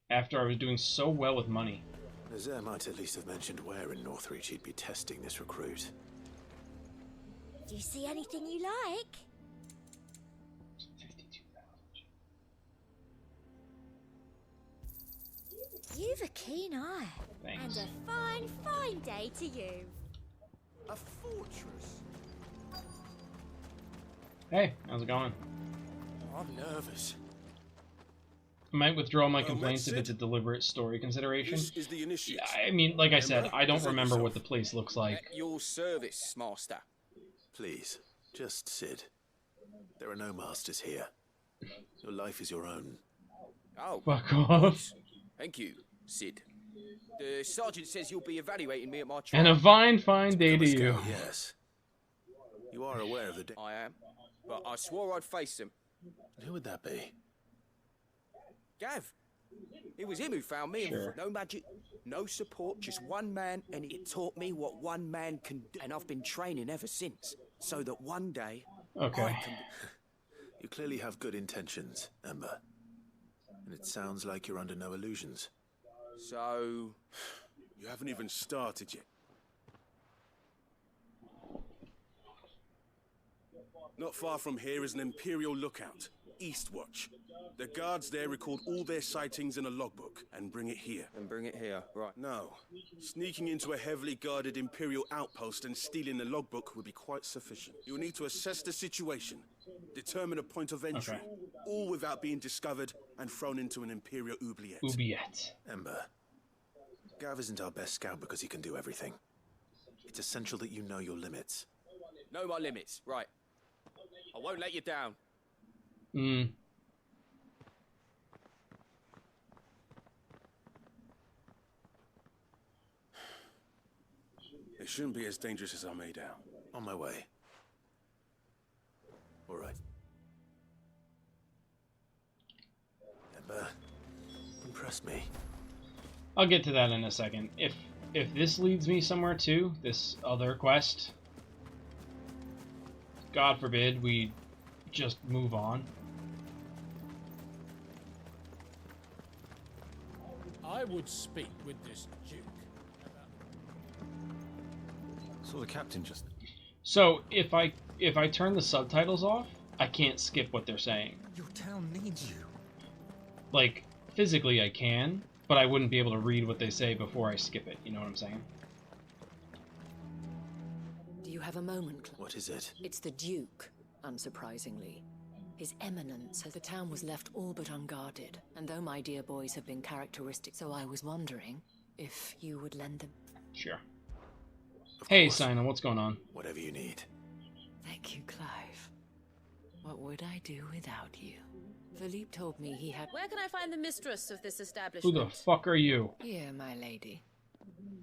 Speaker 1: After I was doing so well with money.
Speaker 7: Nazaire might at least have mentioned where in Northreach he'd be testing this recruit.
Speaker 6: Do you see anything you like?
Speaker 1: 52,000.
Speaker 6: You've a keen eye.
Speaker 1: Thanks.
Speaker 6: And a fine, fine day to you.
Speaker 10: A fortress?
Speaker 1: Hey, how's it going?
Speaker 10: I'm nervous.
Speaker 1: I might withdraw my complaints if it's a deliberate story consideration.
Speaker 13: This is the initiate.
Speaker 1: I mean, like I said, I don't remember what the place looks like.
Speaker 13: At your service, master.
Speaker 7: Please, just Sid. There are no masters here. Your life is your own.
Speaker 13: Oh,
Speaker 1: fuck off.
Speaker 13: Thank you, Sid. The sergeant says you'll be evaluating me at my trial.
Speaker 1: And a fine day to you.
Speaker 7: Yes. You are aware of the...
Speaker 13: I am, but I swore I'd face them.
Speaker 7: Who would that be?
Speaker 13: Gav. It was him who found me.
Speaker 1: Sure.
Speaker 13: No magic, no support, just one man, and it taught me what one man can do. And I've been training ever since, so that one day
Speaker 1: Okay.
Speaker 13: I can...
Speaker 7: You clearly have good intentions, Ember. And it sounds like you're under no illusions.
Speaker 13: So...
Speaker 11: You haven't even started yet. Not far from here is an Imperial lookout, Eastwatch. The guards there record all their sightings in a logbook and bring it here.
Speaker 13: And bring it here, right.
Speaker 11: No. Sneaking into a heavily guarded Imperial outpost and stealing the logbook would be quite sufficient. You'll need to assess the situation, determine a point of entry, all without being discovered and thrown into an Imperial oubliette.
Speaker 1: Oubliette.
Speaker 7: Ember, Gav isn't our best scout because he can do everything. It's essential that you know your limits.
Speaker 13: Know my limits, right. I won't let you down.
Speaker 11: It shouldn't be as dangerous as I made out.
Speaker 7: On my way. All right. Ember, impress me.
Speaker 1: I'll get to that in a second. If this leads me somewhere too, this other quest, God forbid we just move on.
Speaker 14: I would speak with this Duke.
Speaker 3: Saw the captain just...
Speaker 1: So if I turn the subtitles off, I can't skip what they're saying.
Speaker 12: Your town needs you.
Speaker 1: Like, physically I can, but I wouldn't be able to read what they say before I skip it, you know what I'm saying?
Speaker 5: Do you have a moment, Clive?
Speaker 7: What is it?
Speaker 5: It's the Duke, unsurprisingly. His Eminence, as the town was left all but unguarded, and though my dear boys have been characteristic, so I was wondering if you would lend them...
Speaker 1: Sure. Hey, Sina, what's going on?
Speaker 7: Whatever you need.
Speaker 5: Thank you, Clive. What would I do without you? Philippe told me he had...
Speaker 6: Where can I find the mistress of this
Speaker 1: Who
Speaker 6: establishment?
Speaker 1: the fuck are you?
Speaker 5: Here, my lady.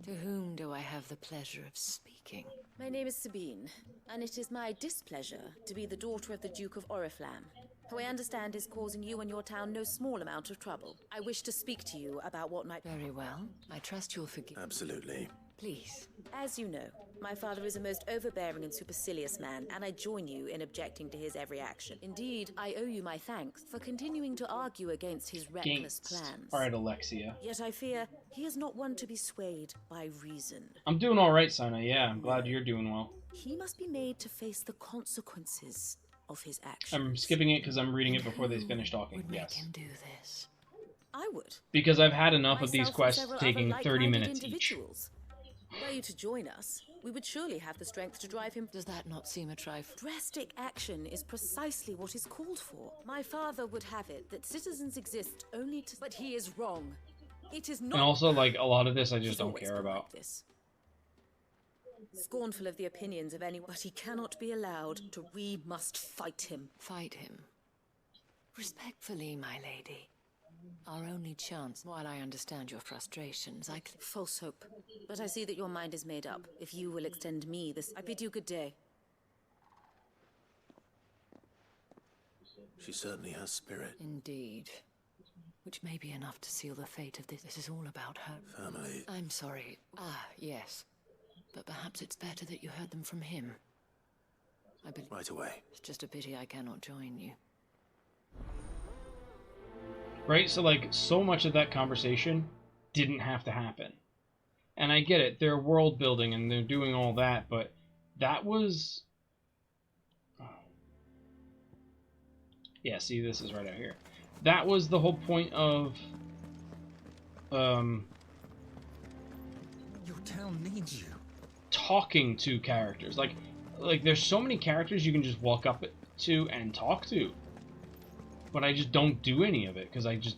Speaker 5: To whom do I have the pleasure of speaking?
Speaker 6: My name is Sabine, and it is my displeasure to be the daughter of the Duke of Oriflamme, who I understand is causing you and your town no small amount of trouble. I wish to speak to you about what might...
Speaker 5: Very well. I trust you'll forgive...
Speaker 7: Absolutely.
Speaker 5: Please.
Speaker 6: As you know, my father is a most overbearing and supercilious man, and I join you in objecting to his every action. Indeed, I owe you my thanks for continuing to argue against his reckless plans.
Speaker 1: Alright, Alexia.
Speaker 6: Yet I fear he is not one to be swayed by reason.
Speaker 1: I'm doing alright, Sina, yeah. I'm glad you're doing well.
Speaker 6: He must be made to face the consequences of his actions.
Speaker 1: I'm skipping it because I'm reading it before they finish talking.
Speaker 5: Would
Speaker 1: Yes.
Speaker 5: make him do this?
Speaker 6: I would.
Speaker 1: Because I've had enough of these
Speaker 6: Myself and
Speaker 1: quests
Speaker 6: several
Speaker 1: taking
Speaker 6: other
Speaker 1: 30
Speaker 6: like-minded
Speaker 1: minutes each.
Speaker 6: individuals. Were you to join us, we would surely have the strength to drive him.
Speaker 5: Does that not seem a trifle?
Speaker 6: Drastic action is precisely what is called for. My father would have it that citizens exist only to... But he is wrong. It is not...
Speaker 1: And also, like, a lot of this I just
Speaker 6: He's
Speaker 1: don't
Speaker 6: always
Speaker 1: care
Speaker 6: been
Speaker 1: about.
Speaker 6: like this. scornful of the opinions of anyone. But he cannot be allowed to. We must fight him.
Speaker 5: Fight him. Respectfully, my lady. Our only chance, while I understand your frustrations,
Speaker 6: False hope. But I see that your mind is made up. If you will extend me this, I bid you good day.
Speaker 7: She certainly has spirit.
Speaker 5: Indeed. Which may be enough to seal the fate of this. This is all about her.
Speaker 7: Family.
Speaker 5: I'm sorry. Ah, yes. But perhaps it's better that you heard them from him. I believe.
Speaker 7: Right away.
Speaker 5: It's just a pity I cannot join you.
Speaker 1: Right? So, like, so much of that conversation didn't have to happen. And I get it. They're world building and they're doing all that, but that was... Yeah, see, this is right out here. That was the whole point of...
Speaker 15: Your town needs you.
Speaker 1: Talking to characters. Like, there's so many characters you can just walk up to and talk to. But I just don't do any of it because I just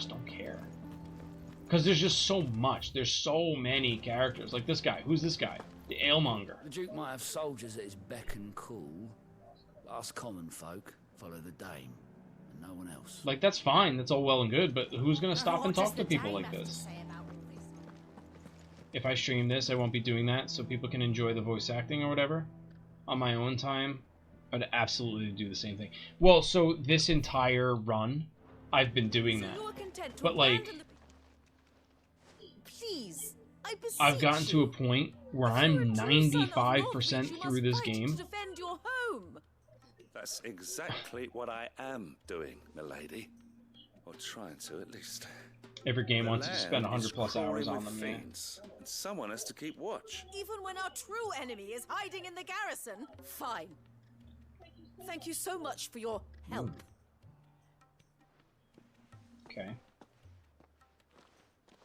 Speaker 1: don't care. Because there's just so much. There's so many characters. Like this guy. Who's this guy? The alemonger.
Speaker 16: The Duke might have soldiers at his beck and call. Us common folk follow the dame and no one else.
Speaker 1: Like, that's fine. That's all well and good. But who's going to stop and talk to people like this? If I stream this, I won't be doing that so people can enjoy the voice acting or whatever. On my own time, I'd absolutely do the same thing. Well, so this entire run, I've been doing that. But, like,
Speaker 6: Please, I beseech
Speaker 1: I've gotten to a point where I'm
Speaker 6: If you're a true son of
Speaker 1: 95%
Speaker 6: Northridge,
Speaker 1: through
Speaker 6: you
Speaker 1: this
Speaker 6: must fight
Speaker 1: game.
Speaker 6: to defend your home.
Speaker 3: That's exactly what I am doing, milady. Or trying to, at least.
Speaker 1: Every game
Speaker 3: The
Speaker 1: wants you to spend
Speaker 3: land
Speaker 1: 100
Speaker 3: is
Speaker 1: plus hours
Speaker 3: crawling
Speaker 1: on
Speaker 3: with
Speaker 1: them, yeah.
Speaker 3: fiends, and someone has to keep watch.
Speaker 6: Even when our true enemy is hiding in the garrison. Fine. Thank you so much for your help.
Speaker 1: Okay.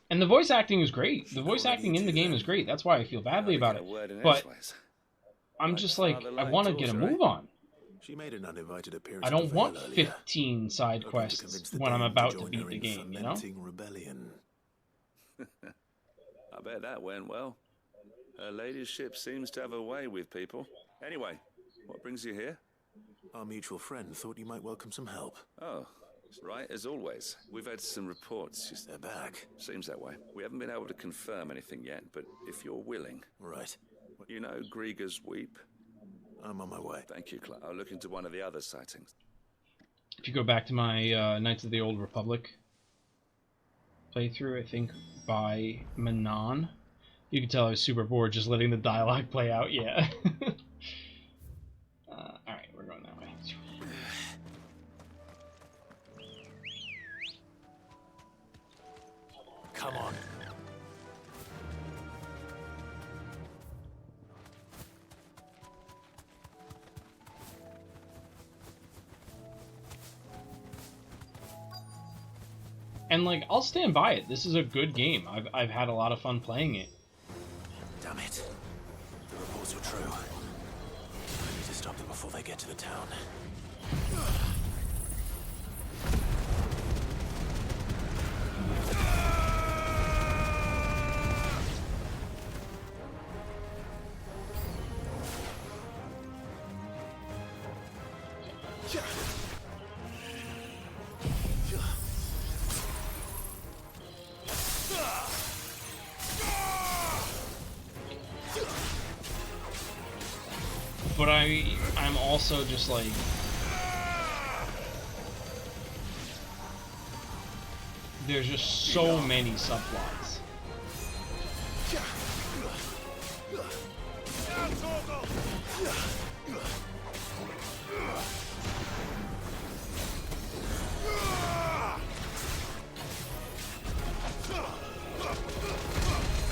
Speaker 1: And the voice acting is great. The voice acting in the game is great. That's why I feel badly about it. But I'm just like, I want to get a move on.
Speaker 7: She made an uninvited appearance.
Speaker 1: I don't want
Speaker 7: earlier,
Speaker 1: 15 side
Speaker 7: hoping to convince
Speaker 1: quests
Speaker 7: the
Speaker 1: when I'm
Speaker 7: Dame
Speaker 1: about to
Speaker 7: join
Speaker 1: beat
Speaker 7: her
Speaker 1: the
Speaker 7: in
Speaker 1: game, you know?
Speaker 7: fermenting rebellion.
Speaker 3: I bet that went well. Her ladyship seems to have a way with people. Anyway, what brings you here?
Speaker 7: Our mutual friend thought you might welcome some help.
Speaker 3: Oh, right, as always. We've had some reports.
Speaker 7: They're back.
Speaker 3: Seems that way. We haven't been able to confirm anything yet, but if you're willing...
Speaker 7: Right.
Speaker 3: You know Grieger's Weep?
Speaker 7: I'm on my way.
Speaker 3: Thank you, Clark. I'll look into one of the other sightings.
Speaker 1: If you go back to my Knights of the Old Republic playthrough, I think by Manon, you can tell I was super bored just letting the dialogue play out. Yeah. Alright, we're going that way.
Speaker 7: Come on.
Speaker 1: And like, I'll stand by it. This is a good game. I've had a lot of fun playing it.
Speaker 7: Damn it. The reports were true. I need to stop them before they get to the town.
Speaker 1: But I'm also just like, there's just so many subplots.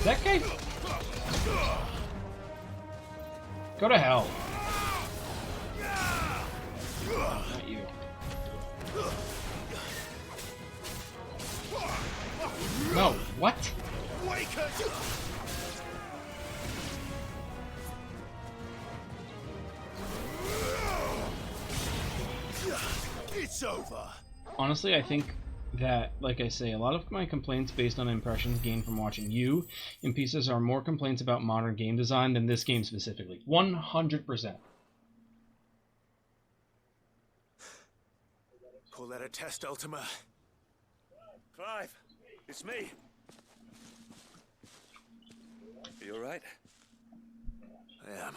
Speaker 1: That guy, go to hell. Not you. No, what?
Speaker 10: It's over.
Speaker 1: Honestly, I think that, like I say, a lot of my complaints based on impressions gained from watching you in pieces are more complaints about modern game design than this game specifically. 100%.
Speaker 7: Call that a test, Ultima?
Speaker 3: Clive, it's me. You all right?
Speaker 7: I am.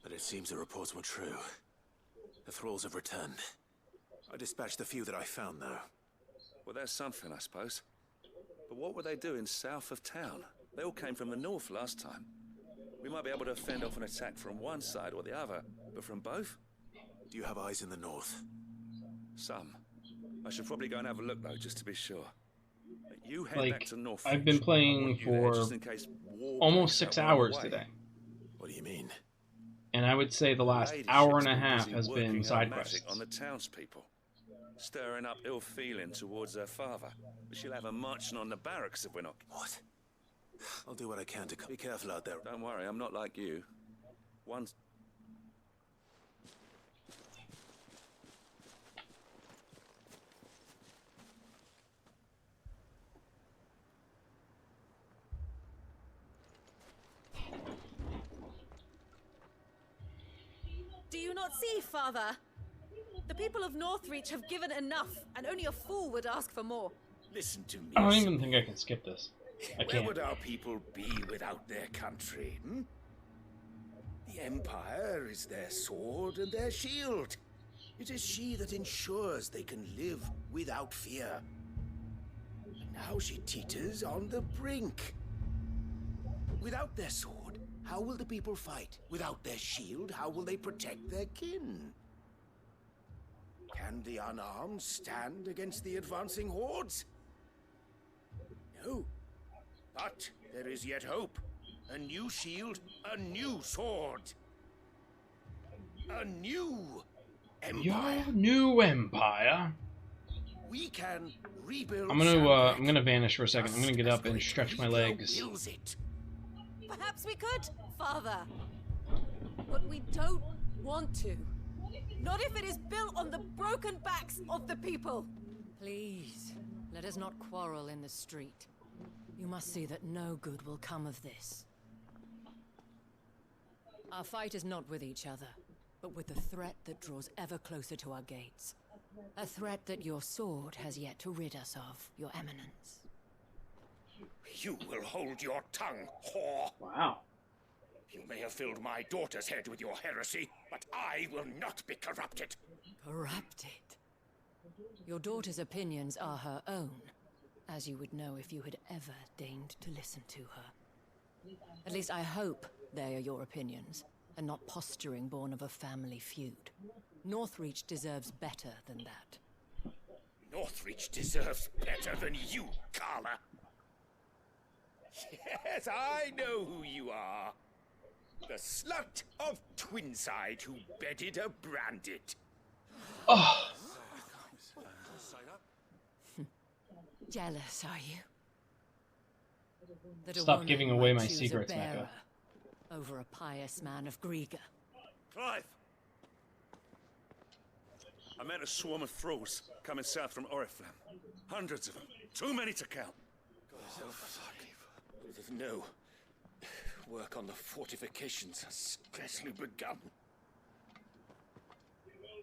Speaker 7: But it seems the reports were true. The thralls have returned. I dispatched the few that I found, though.
Speaker 3: Well, there's something, I suppose. But what were they doing south of town? They all came from the north last time. We might be able to fend off an attack from one side or the other, but from both?
Speaker 7: Do you have eyes in the north?
Speaker 3: Some. I should probably go and have a look, though, just to be sure. You head back to North.
Speaker 1: I've been playing for almost 6 hours today.
Speaker 7: What do you mean?
Speaker 1: And I would say the last hour and a half has been side quests.
Speaker 3: On the townspeople, stirring up ill feeling towards her father. But she'll have her marching on the barracks if we're not.
Speaker 7: What? I'll do what I can to be careful out there.
Speaker 3: Don't worry, I'm not like you. Once.
Speaker 6: Do you not see, Father? The people of Northreach have given enough, and only a fool would ask for more.
Speaker 12: Listen to me.
Speaker 1: I don't even think I can skip this. I
Speaker 12: Where
Speaker 1: can't.
Speaker 12: would our people be without their country? The Empire is their sword and their shield. It is she that ensures they can live without fear. And now she teeters on the brink. Without their sword, how will the people fight? Without their shield, how will they protect their kin? Can the unarmed stand against the advancing hordes? No. But there is yet hope. A new shield, a new sword. A new empire.
Speaker 1: Your new empire.
Speaker 12: We can rebuild.
Speaker 1: I'm gonna vanish for a second. I'm gonna get up and stretch my legs.
Speaker 6: Perhaps we could, Father. But we don't want to. Not if it is built on the broken backs of the people.
Speaker 5: Please, let us not quarrel in the street. You must see that no good will come of this. Our fight is not with each other, but with the threat that draws ever closer to our gates. A threat that your sword has yet to rid us of, Your Eminence.
Speaker 12: You will hold your tongue, whore.
Speaker 1: Wow.
Speaker 12: You may have filled my daughter's head with your heresy, but I will not be corrupted.
Speaker 5: Corrupted? Your daughter's opinions are her own, as you would know if you had ever deigned to listen to her. At least I hope they are your opinions, and not posturing born of a family feud. Northreach deserves better than that.
Speaker 12: Northreach deserves better than you, Carla. Yes, I know who you are. The slut of Twinside who bedded a Brandit.
Speaker 1: Oh.
Speaker 5: Jealous, are you? That
Speaker 1: Stop giving away my secrets,
Speaker 5: Mecca.
Speaker 1: Mecca.
Speaker 5: Over a pious man of Griga.
Speaker 3: Clive! I met a swarm of thralls coming south from Oriflamme. Hundreds of them. Too many to count.
Speaker 12: No. Work on the fortifications has scarcely begun.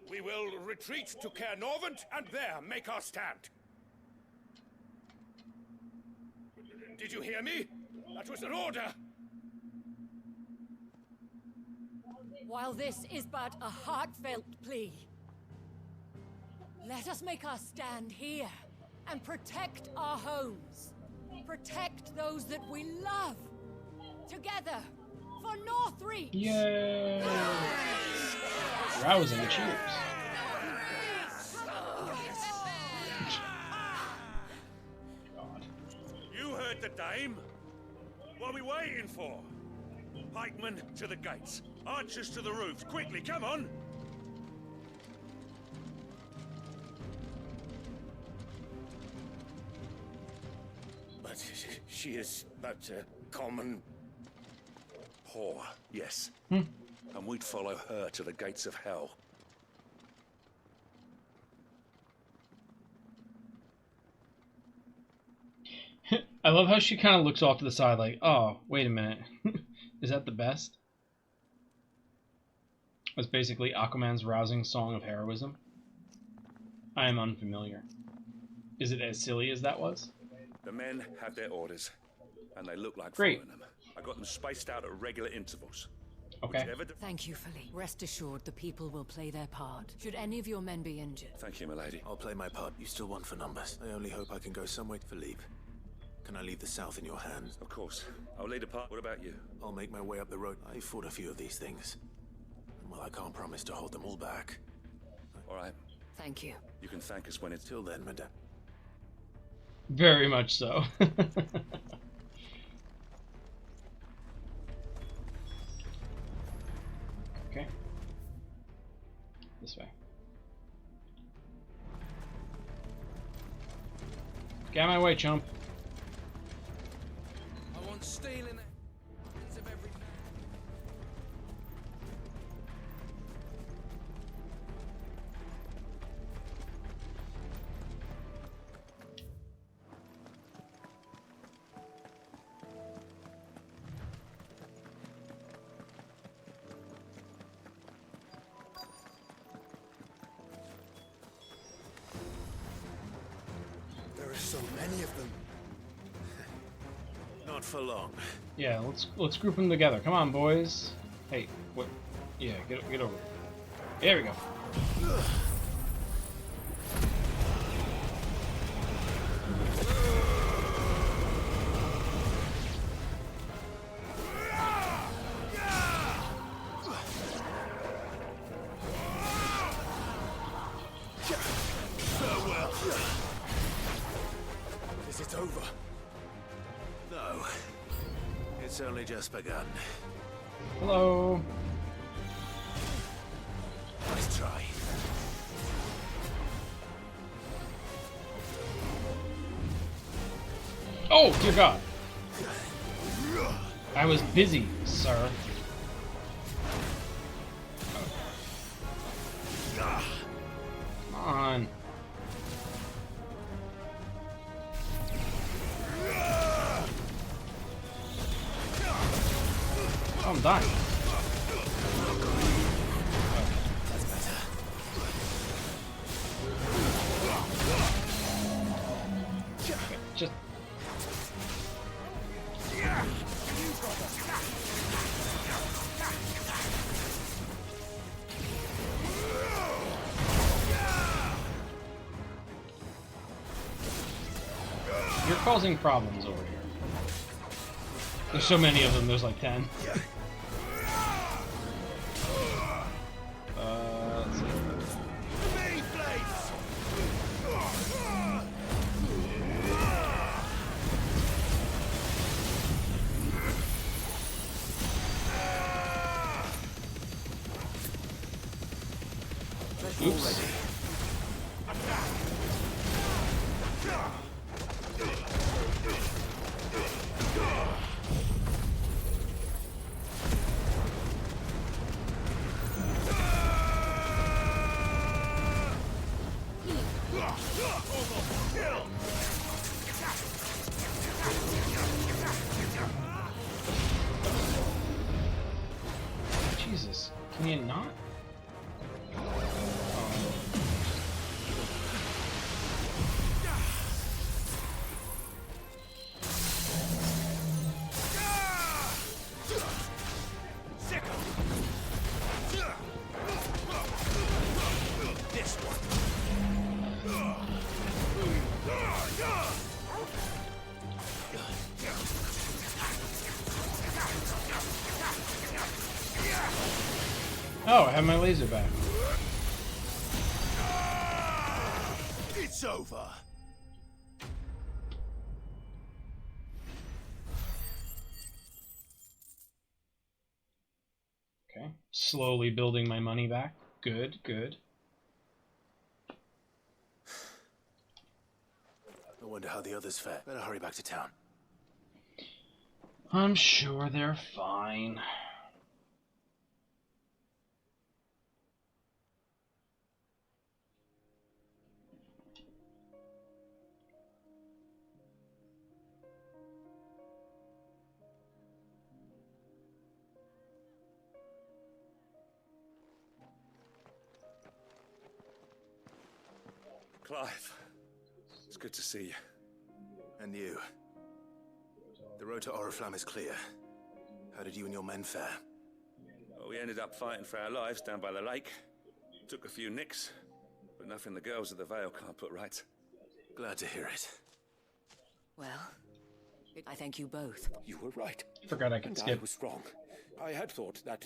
Speaker 12: We will retreat to Caernarvon and there make our stand. Did you hear me? That was an order.
Speaker 5: While this is but a heartfelt plea, let us make our stand here and protect our homes. Protect those that we love. Together, for Northreach!
Speaker 1: Yay! Rousing cheers.
Speaker 3: You heard the dame. What are we waiting for? Pikemen to the gates. Archers to the roofs. Quickly, come on!
Speaker 12: But she is but a common...
Speaker 3: whore, yes.
Speaker 1: Hmm.
Speaker 3: And we'd follow her to the gates of hell.
Speaker 1: I love how she kind of looks off to the side like, oh, wait a minute. Is that the best? That's basically Aquaman's rousing song of heroism. I am unfamiliar. Is it as silly as that was?
Speaker 17: The men have their orders, and they look like
Speaker 1: Great.
Speaker 17: following them. I got them spaced out at regular intervals.
Speaker 1: Okay.
Speaker 5: Thank you, Philippe. Rest assured, the people will play their part. Should any of your men be injured.
Speaker 17: Thank you, milady.
Speaker 7: I'll play my part. You still want for numbers. I only hope I can go somewhere. Philippe, can I leave the South in your hands?
Speaker 17: Of course. I'll lead a part. What about you?
Speaker 7: I'll make my way up the road. I fought a few of these things. And well, I can't promise to hold them all back.
Speaker 17: All right.
Speaker 5: Thank you.
Speaker 17: You can thank us when it's...
Speaker 7: Till then, madame.
Speaker 1: Very much so. Okay. This way. Get out of my way, chump.
Speaker 10: I want stealing it. Of every man.
Speaker 7: There are so many of them. Not for long.
Speaker 1: Yeah, let's group them together. Come on, boys. Hey, what? Yeah, get over. There we go.
Speaker 7: Farewell. Is it over? No. It's only just begun.
Speaker 1: Hello.
Speaker 7: Nice try.
Speaker 1: Oh, dear God. I was busy, sir. Come on. Oh, I'm dying.
Speaker 7: That's better.
Speaker 1: Just... You're causing problems over here. There's so many of them, there's like 10. Let's see. Oops. Jesus, can you not?
Speaker 7: This one.
Speaker 1: Oh, I have my laser back.
Speaker 7: It's over.
Speaker 1: Okay. Slowly building my money back. Good, good.
Speaker 7: I wonder how the others fare. Better hurry back to town.
Speaker 1: I'm sure they're fine.
Speaker 17: Clive, it's good to see you.
Speaker 7: And you. The road to Oriflamme is clear. How did you and your men fare?
Speaker 17: Well, we ended up fighting for our lives down by the lake. Took a few nicks, but nothing the girls of the Vale can't put right.
Speaker 7: Glad to hear it.
Speaker 5: Well, I thank you both.
Speaker 12: You were right.
Speaker 1: Forgot I could
Speaker 12: And
Speaker 1: skip.
Speaker 12: I was wrong. I had thought that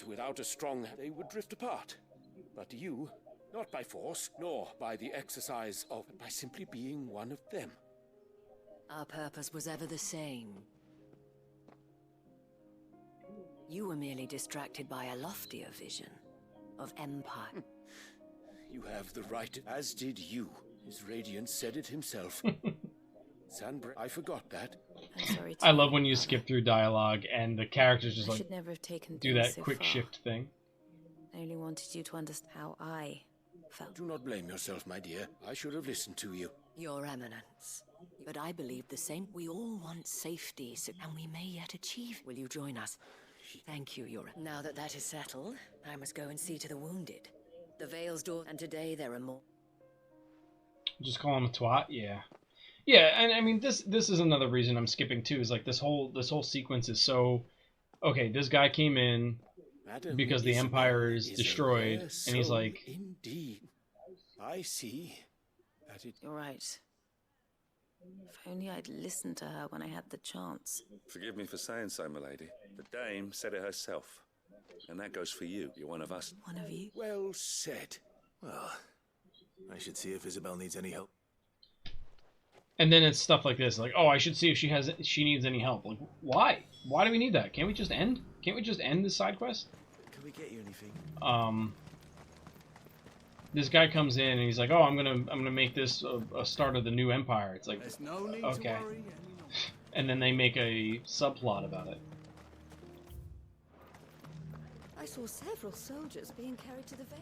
Speaker 12: without a strong they would drift apart. But you, not by force, nor by the exercise of, by simply being one of them.
Speaker 5: Our purpose was ever the same. You were merely distracted by a loftier vision of empire.
Speaker 12: You have the right, as did you. His radiance said it himself. I forgot that.
Speaker 6: I'm sorry.
Speaker 1: I love when you skip through dialogue and the characters just
Speaker 6: I
Speaker 1: like
Speaker 6: should never have taken
Speaker 1: do
Speaker 6: things
Speaker 1: that
Speaker 6: so
Speaker 1: quick
Speaker 6: far.
Speaker 1: shift thing.
Speaker 6: I only wanted you to understand how I felt.
Speaker 12: Do not blame yourself, my dear. I should have listened to you.
Speaker 5: Your Eminence. But I believe the same. We all want safety, and we may yet achieve. Will you join us? Thank you, Your. Now that that is settled, I must go and see to the wounded. The Vale's door, and today there are more.
Speaker 1: Just call him a twat, yeah. Yeah, and I mean this is another reason I'm skipping too, is like this whole sequence is so okay, this guy came in
Speaker 12: Madam
Speaker 1: because the
Speaker 12: Isabel
Speaker 1: Empire is
Speaker 12: a
Speaker 1: destroyed,
Speaker 12: rare
Speaker 1: and he's
Speaker 12: soul
Speaker 1: like,
Speaker 12: indeed. I see that it.
Speaker 6: You're right. If only I'd listened to her when I had the chance.
Speaker 17: Forgive me for saying so, milady. The dame said it herself. And that goes for you. You're one of us.
Speaker 6: One of you?
Speaker 12: Well said.
Speaker 7: Well, I should see if Isabel needs any help.
Speaker 1: and then it's stuff like this, like, oh, I should see if she needs any help. Like, why? Why do we need that? Can't we just end? Can't we just end this side quest?
Speaker 7: Can we get you anything?
Speaker 1: This guy comes in and he's like, "Oh, I'm gonna make this a start of the new empire." It's like,
Speaker 11: There's no need
Speaker 1: okay,
Speaker 11: to worry anymore.
Speaker 1: and then they make a subplot about it.
Speaker 18: I saw several soldiers being carried to the Vale.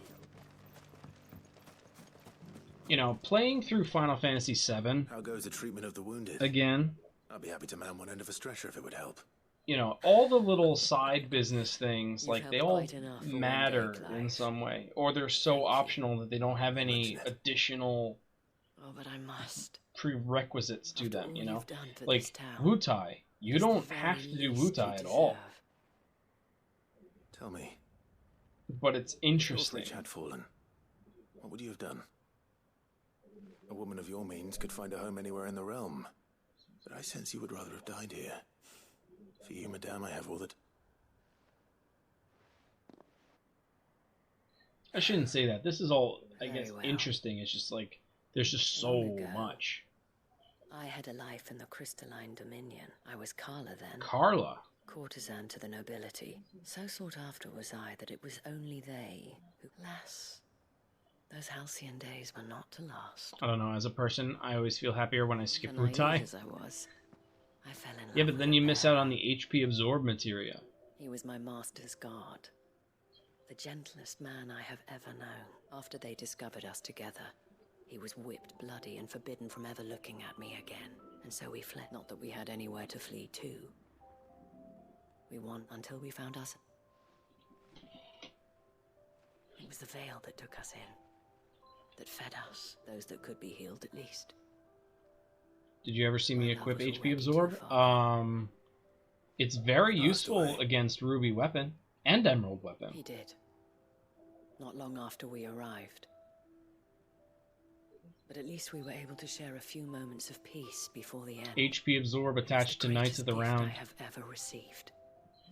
Speaker 1: You know, playing through Final Fantasy VII.
Speaker 7: How goes the treatment of the wounded?
Speaker 1: Again.
Speaker 7: I'd be happy to man one end of a stretcher if it would help.
Speaker 1: You know, all the little side business things, like, they all
Speaker 5: quite enough for
Speaker 1: matter
Speaker 5: one day,
Speaker 1: in
Speaker 5: Clive.
Speaker 1: some way. Or they're so optional that they don't have any additional
Speaker 5: Oh, but I must.
Speaker 1: prerequisites to
Speaker 5: After
Speaker 1: them,
Speaker 5: all
Speaker 1: you know?
Speaker 5: you've done for this
Speaker 1: Like,
Speaker 5: town,
Speaker 1: Wutai. You
Speaker 5: it's the
Speaker 1: don't
Speaker 5: very
Speaker 1: have to do
Speaker 5: least you
Speaker 1: Wutai at all.
Speaker 5: deserve.
Speaker 7: Tell me,
Speaker 1: But it's interesting.
Speaker 7: if Ulfrich had fallen, what would you have done? A woman of your means could find a home anywhere in the realm. But I sense you would rather have died here. For you, madame, I have all that...
Speaker 1: I shouldn't say that. This is all, I
Speaker 5: Very
Speaker 1: guess,
Speaker 5: well.
Speaker 1: interesting. It's just like, there's just so
Speaker 5: Long ago.
Speaker 1: much.
Speaker 5: I had a life in the Crystalline Dominion. I was Carla then.
Speaker 1: Carla.
Speaker 5: Courtesan to the nobility. So sought after was I that it was only they who... Alas, those halcyon days were not to last.
Speaker 1: I don't know, as a person, I always feel happier when I skip
Speaker 5: Naive
Speaker 1: Wutai.
Speaker 5: as I was, I fell in love
Speaker 1: Yeah, but
Speaker 5: with
Speaker 1: then
Speaker 5: a
Speaker 1: you miss
Speaker 5: bear.
Speaker 1: out on the HP absorb materia.
Speaker 5: He was my master's guard. The gentlest man I have ever known. After they discovered us together, he was whipped bloody and forbidden from ever looking at me again. And so we fled. Not that we had anywhere to flee to. We won until we found us. It was the Vale that took us in. That fed us, those that could be healed at least.
Speaker 1: Did you ever see me
Speaker 5: My love
Speaker 1: equip
Speaker 5: was
Speaker 1: HP
Speaker 5: already
Speaker 1: absorb?
Speaker 5: too far.
Speaker 1: It's very useful against Ruby weapon and Emerald weapon.
Speaker 5: He did. Not long after we arrived. But at least we were able to share a few moments of peace before the end.
Speaker 1: HP absorb attached to Knights of the
Speaker 5: Greatest
Speaker 1: Round.
Speaker 5: gift I have ever received.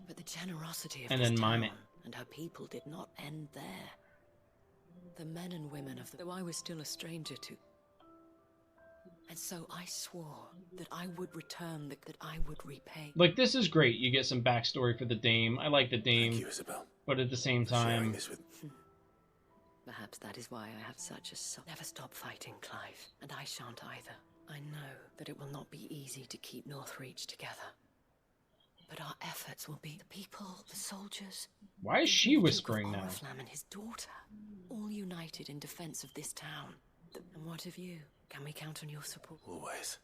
Speaker 5: But the generosity of
Speaker 1: And
Speaker 5: this
Speaker 1: then
Speaker 5: town
Speaker 1: Mime.
Speaker 5: and her people did not end there. The men and women of the... Though I was still a stranger to... And so I swore that I would return, that I would repay.
Speaker 1: Like, this is great. You get some backstory for the Dame. I like the Dame.
Speaker 7: Thank you, Isabel.
Speaker 1: But at the same
Speaker 7: Sharing
Speaker 1: time...
Speaker 7: this with...
Speaker 5: Perhaps that is why I have such a soul. Never stop fighting, Clive. And I shan't either. I know that it will not be easy to keep Northreach together. But our efforts will be the people, the soldiers.
Speaker 1: Why is she whispering now?
Speaker 5: Oriflamme and his daughter, all united in defense of this town. And what of you? Can we count on your support?
Speaker 7: Always.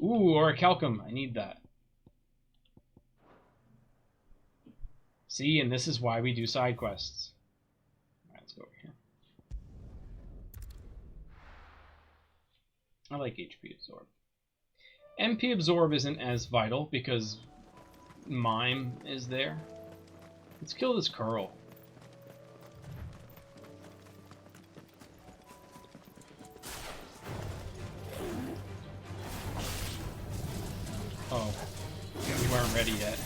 Speaker 1: Ooh, or a Calcum. I need that. See, and this is why we do side quests. Alright, let's go over here. I like HP absorb. MP absorb isn't as vital because Mime is there. Let's kill this Curl. Oh, we weren't ready yet.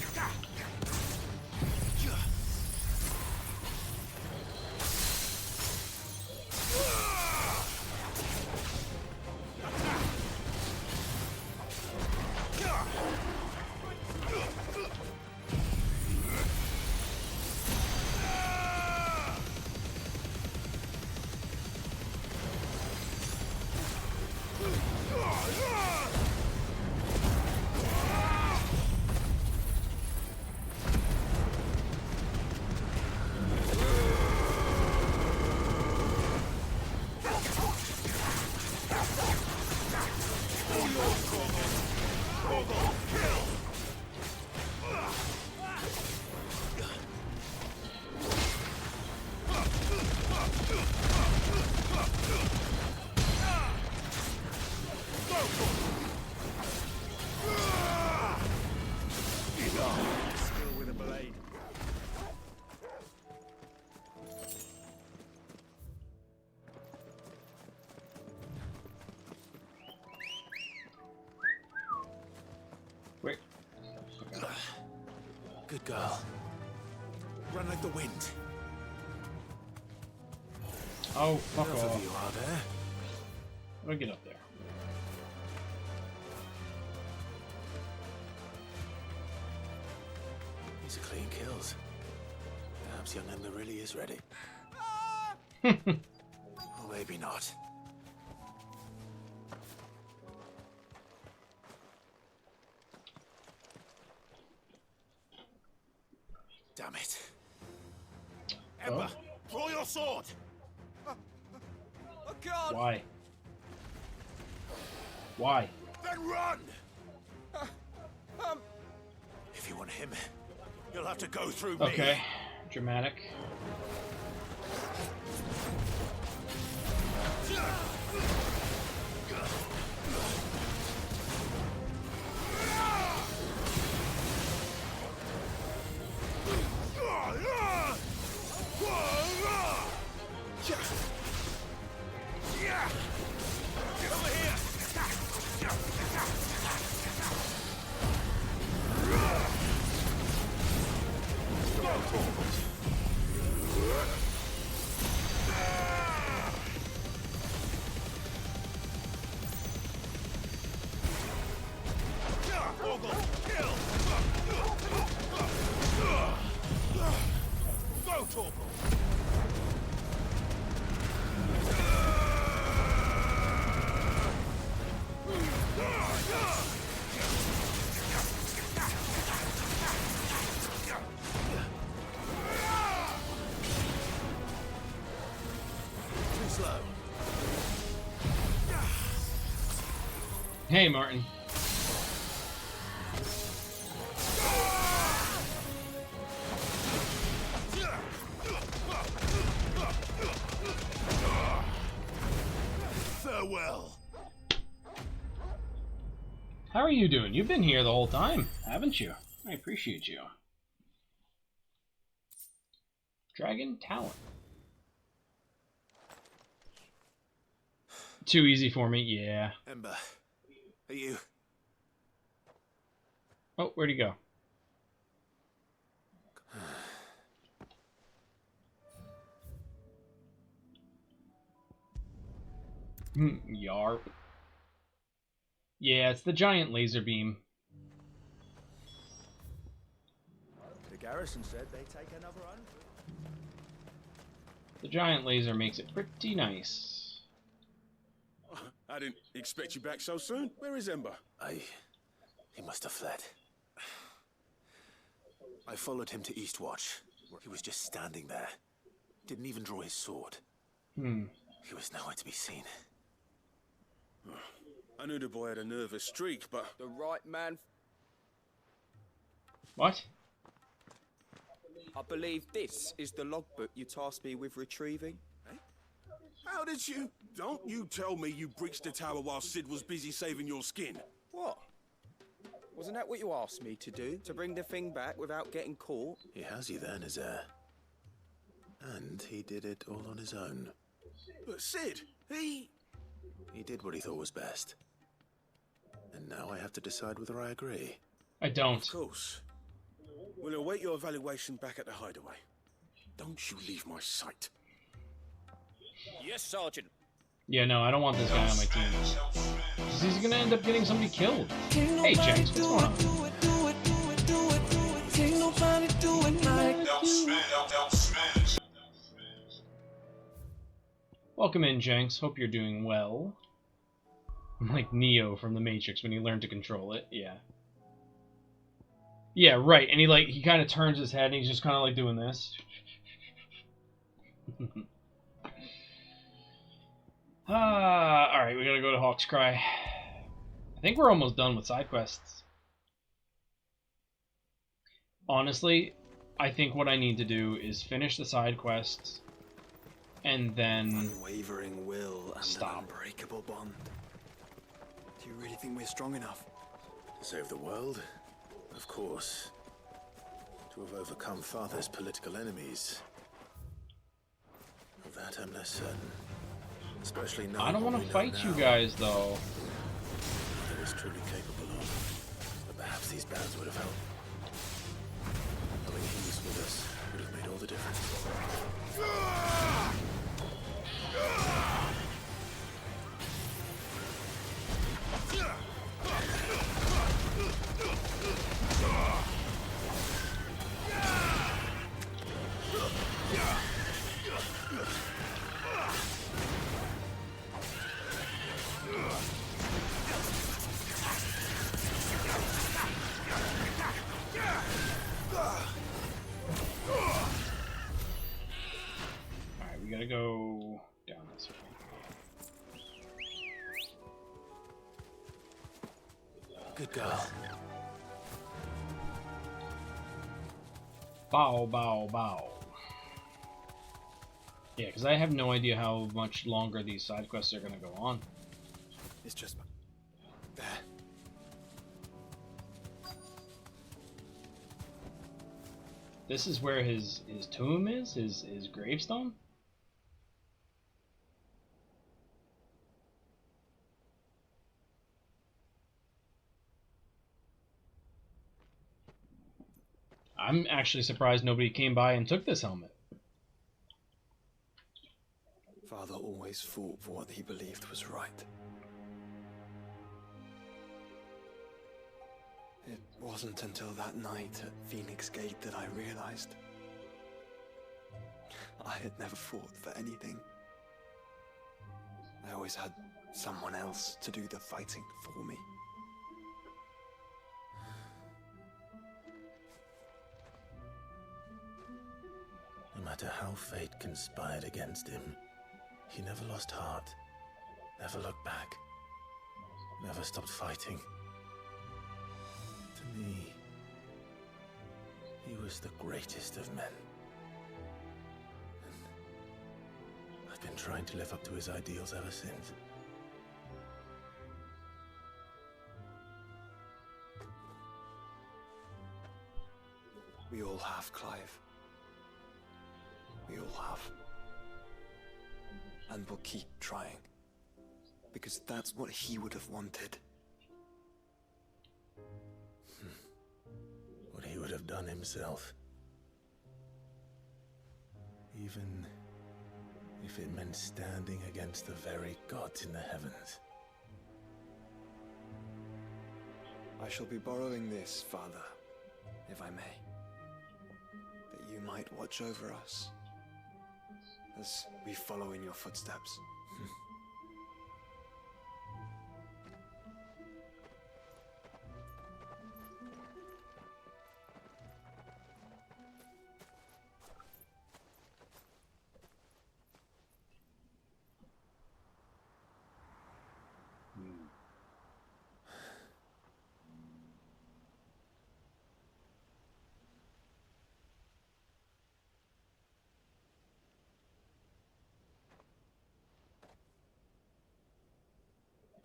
Speaker 1: Wait.
Speaker 7: Good girl. Run like the wind.
Speaker 1: Oh, fuck
Speaker 7: Enough
Speaker 1: off.
Speaker 7: of you, are there?
Speaker 1: I'll get up there.
Speaker 7: These are clean kills. Perhaps young Ember really is ready. Or maybe not. Damn it. Ember, draw your sword!
Speaker 4: I can't!
Speaker 1: Why? Why?
Speaker 7: Then run! If you want him, you'll have to go through me.
Speaker 1: Okay. Dramatic. Hey, Martin.
Speaker 7: Farewell.
Speaker 1: How are you doing? You've been here the whole time, haven't you? I appreciate you. Dragon Talon. Too easy for me, yeah.
Speaker 7: Ember, are you?
Speaker 1: Oh, where'd he go? Yarp. Yeah, it's the giant laser beam.
Speaker 4: The garrison said they'd take another 100.
Speaker 1: The giant laser makes it pretty nice.
Speaker 11: I didn't expect you back so soon. Where is Ember?
Speaker 7: He must have fled. I followed him to Eastwatch. He was just standing there. Didn't even draw his sword. He was nowhere to be seen.
Speaker 11: I knew the boy had a nervous streak, but...
Speaker 4: The right man...
Speaker 1: What?
Speaker 13: I believe this is the logbook you tasked me with retrieving.
Speaker 11: How did you... Don't you tell me you breached the tower while Sid was busy saving your skin.
Speaker 13: What? Wasn't that what you asked me to do? To bring the thing back without getting caught?
Speaker 7: He has you there, Nazaire. And he did it all on his own.
Speaker 11: But Sid, he
Speaker 7: did what he thought was best. And now I have to decide whether I agree.
Speaker 1: I don't.
Speaker 11: Of course. We'll await your evaluation back at the hideaway. Don't you leave my sight.
Speaker 13: Yes, Sergeant.
Speaker 1: Yeah, no, I don't want this guy on my team. He's gonna end up getting somebody killed. Hey, Jenks, what's going on? Welcome in, Jenks. Hope you're doing well. I'm like Neo from The Matrix when he learned to control it. Yeah. Yeah, right. And he kind of turns his head and he's just kind of like doing this. Alright, we gotta go to Hawk's Cry. I think we're almost done with side quests. Honestly, I think what I need to do is finish the side quests and then
Speaker 8: unwavering will and
Speaker 1: stop.
Speaker 8: An unbreakable bond. Do you really think we're strong enough?
Speaker 7: To save the world? Of course. To have overcome Father's political enemies. Of that I'm less certain. Especially now.
Speaker 1: I don't want to fight you guys, though.
Speaker 7: Father is truly capable of. But perhaps these bands would have helped. Knowing he was with us would have made all the difference.
Speaker 1: Alright, we gotta go down this way.
Speaker 7: Good girl.
Speaker 1: Bow, bow, bow. Yeah, because I have no idea how much longer these side quests are going to go on.
Speaker 8: It's just... there.
Speaker 1: This is where his tomb is? His gravestone? I'm actually surprised nobody came by and took this helmet.
Speaker 8: Father always fought for what he believed was right. It wasn't until that night at Phoenix Gate that I realized I had never fought for anything. I always had someone else to do the fighting for me.
Speaker 7: No matter how fate conspired against him, he never lost heart, never looked back, never stopped fighting. To me, he was the greatest of men. And I've been trying to live up to his ideals ever since.
Speaker 8: We all have, Clive. We all have. And we'll keep trying. Because that's what he would have wanted.
Speaker 7: What he would have done himself. Even if it meant standing against the very gods in the heavens.
Speaker 8: I shall be borrowing this, Father, if I may. That you might watch over us as we follow in your footsteps.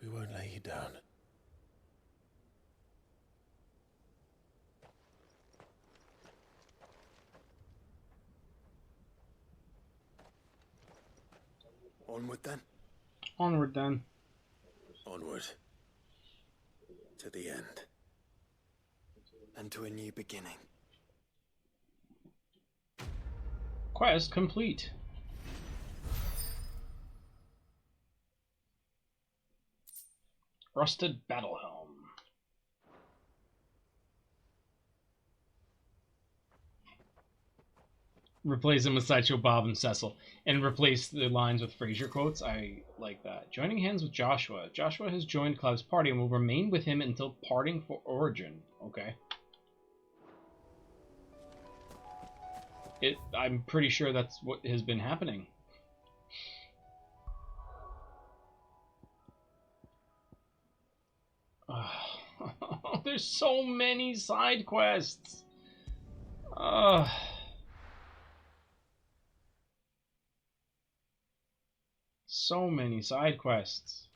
Speaker 7: We won't lay you down.
Speaker 8: Onward then?
Speaker 1: Onward then.
Speaker 7: Onward. To the end.
Speaker 8: And to a new beginning.
Speaker 1: Quest complete. Rusted battle helm. Replace him with Sideshow Bob and Cecil, and replace the lines with Frasier quotes. I like that. Joining hands with Joshua. Joshua has joined Clive's party and will remain with him until parting for Origin. Okay. I'm pretty sure that's what has been happening. There's so many side quests. So many side quests.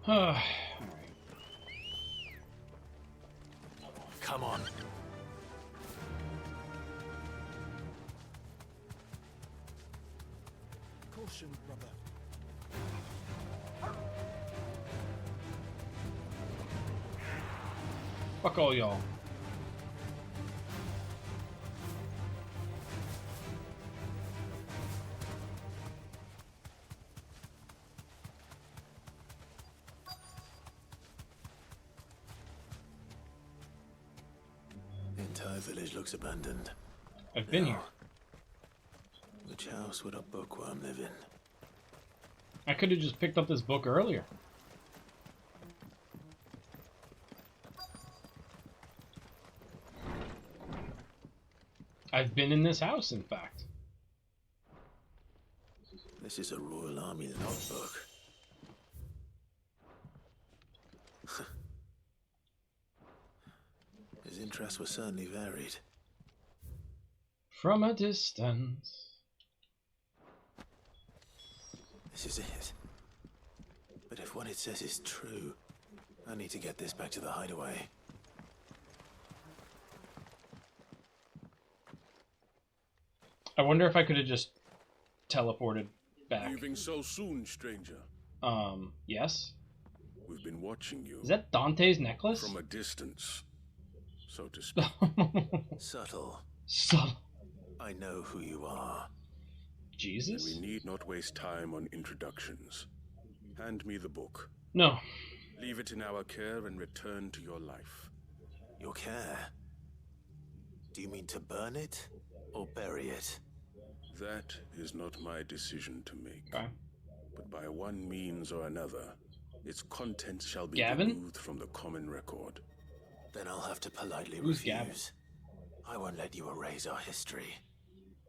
Speaker 7: Come on.
Speaker 10: Caution, brother.
Speaker 1: Fuck all y'all.
Speaker 7: The entire village looks abandoned.
Speaker 1: I've been here.
Speaker 7: Which house would a bookworm live in?
Speaker 1: I could have just picked up this book earlier. I've been in this house, in fact.
Speaker 7: This is a Royal Army logbook. His interests were certainly varied.
Speaker 1: From a distance.
Speaker 7: This is it. But if what it says is true, I need to get this back to the hideaway.
Speaker 1: I wonder if I could have just teleported back.
Speaker 11: Leaving so soon, stranger?
Speaker 1: Yes?
Speaker 11: We've been watching you.
Speaker 1: Is that Dante's necklace?
Speaker 11: From a distance, so to speak.
Speaker 7: Subtle.
Speaker 1: Subtle.
Speaker 7: I know who you are.
Speaker 1: Jesus?
Speaker 11: We need not waste time on introductions. Hand me the book.
Speaker 1: No.
Speaker 11: Leave it in our care and return to your life.
Speaker 7: Your care? Do you mean to burn it or bury it?
Speaker 11: That is not my decision to make.
Speaker 1: Okay.
Speaker 11: But by one means or another, its contents shall be
Speaker 1: Gavin?
Speaker 11: removed from the common record.
Speaker 7: Then I'll have to politely
Speaker 1: Who's
Speaker 7: refuse.
Speaker 1: Gavin?
Speaker 7: I won't let you erase our history.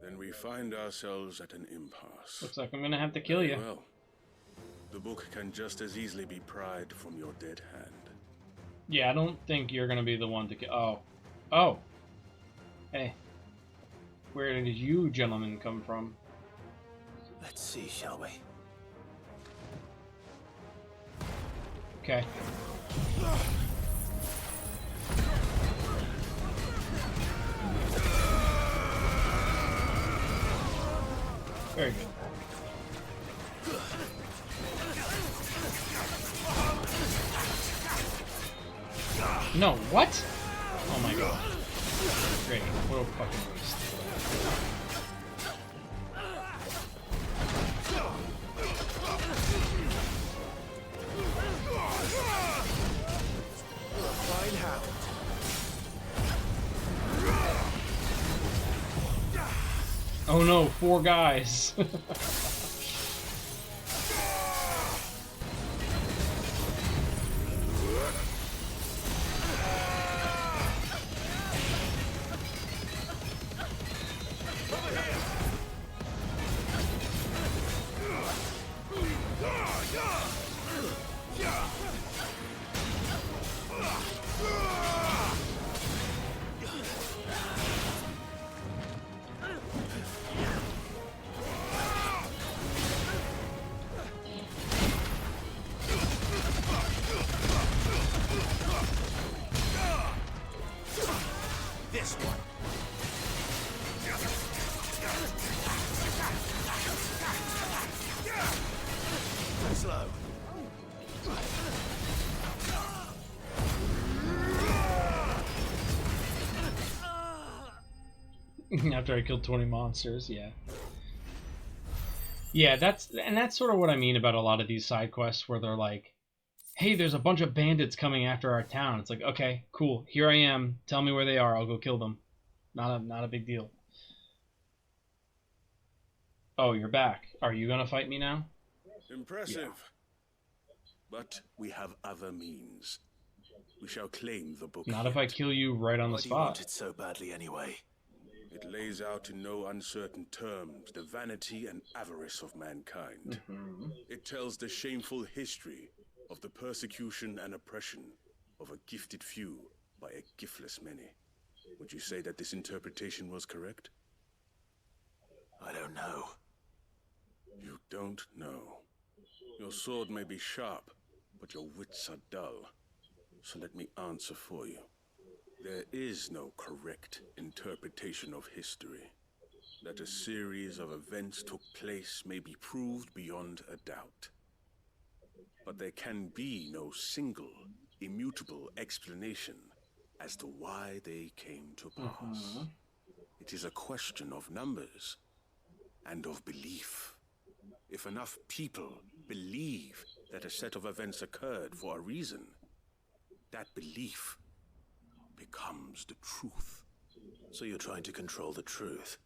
Speaker 11: Then we find ourselves at an impasse.
Speaker 1: Looks like I'm gonna have to kill you.
Speaker 11: Well, the book can just as easily be pried from your dead hand.
Speaker 1: Yeah, I don't think you're gonna be the one to kill. Oh. Oh. Hey. Where did you gentlemen come from?
Speaker 7: Let's see, shall we?
Speaker 1: Okay. Very good. No, what? Oh my god. Great. What a fucking waste.
Speaker 13: Fine hound.
Speaker 1: Oh no, 4 guys.
Speaker 2: this one. Slow.
Speaker 1: After I killed 20 monsters, yeah. Yeah, that's sort of what I mean about a lot of these side quests where they're like, hey, there's a bunch of bandits coming after our town. It's like, okay, cool, here I am. Tell me where they are. I'll go kill them. Not a big deal. Oh, you're back. Are you gonna fight me now?
Speaker 11: Impressive.
Speaker 1: Yeah.
Speaker 11: But we have other means. We shall claim the book.
Speaker 1: Not if I kill you right on the
Speaker 7: Why do you want
Speaker 1: spot.
Speaker 7: it so badly anyway?
Speaker 11: It lays out in no uncertain terms the vanity and avarice of mankind. It tells the shameful history of the persecution and oppression of a gifted few by a giftless many. Would you say that this interpretation was correct?
Speaker 7: I don't know.
Speaker 11: You don't know. Your sword may be sharp, but your wits are dull. So let me answer for you. There is no correct interpretation of history. That a series of events took place may be proved beyond a doubt. But there can be no single, immutable explanation as to why they came to pass. It is a question of numbers and of belief. If enough people believe that a set of events occurred for a reason, that belief becomes the truth.
Speaker 7: So you're trying to control the truth?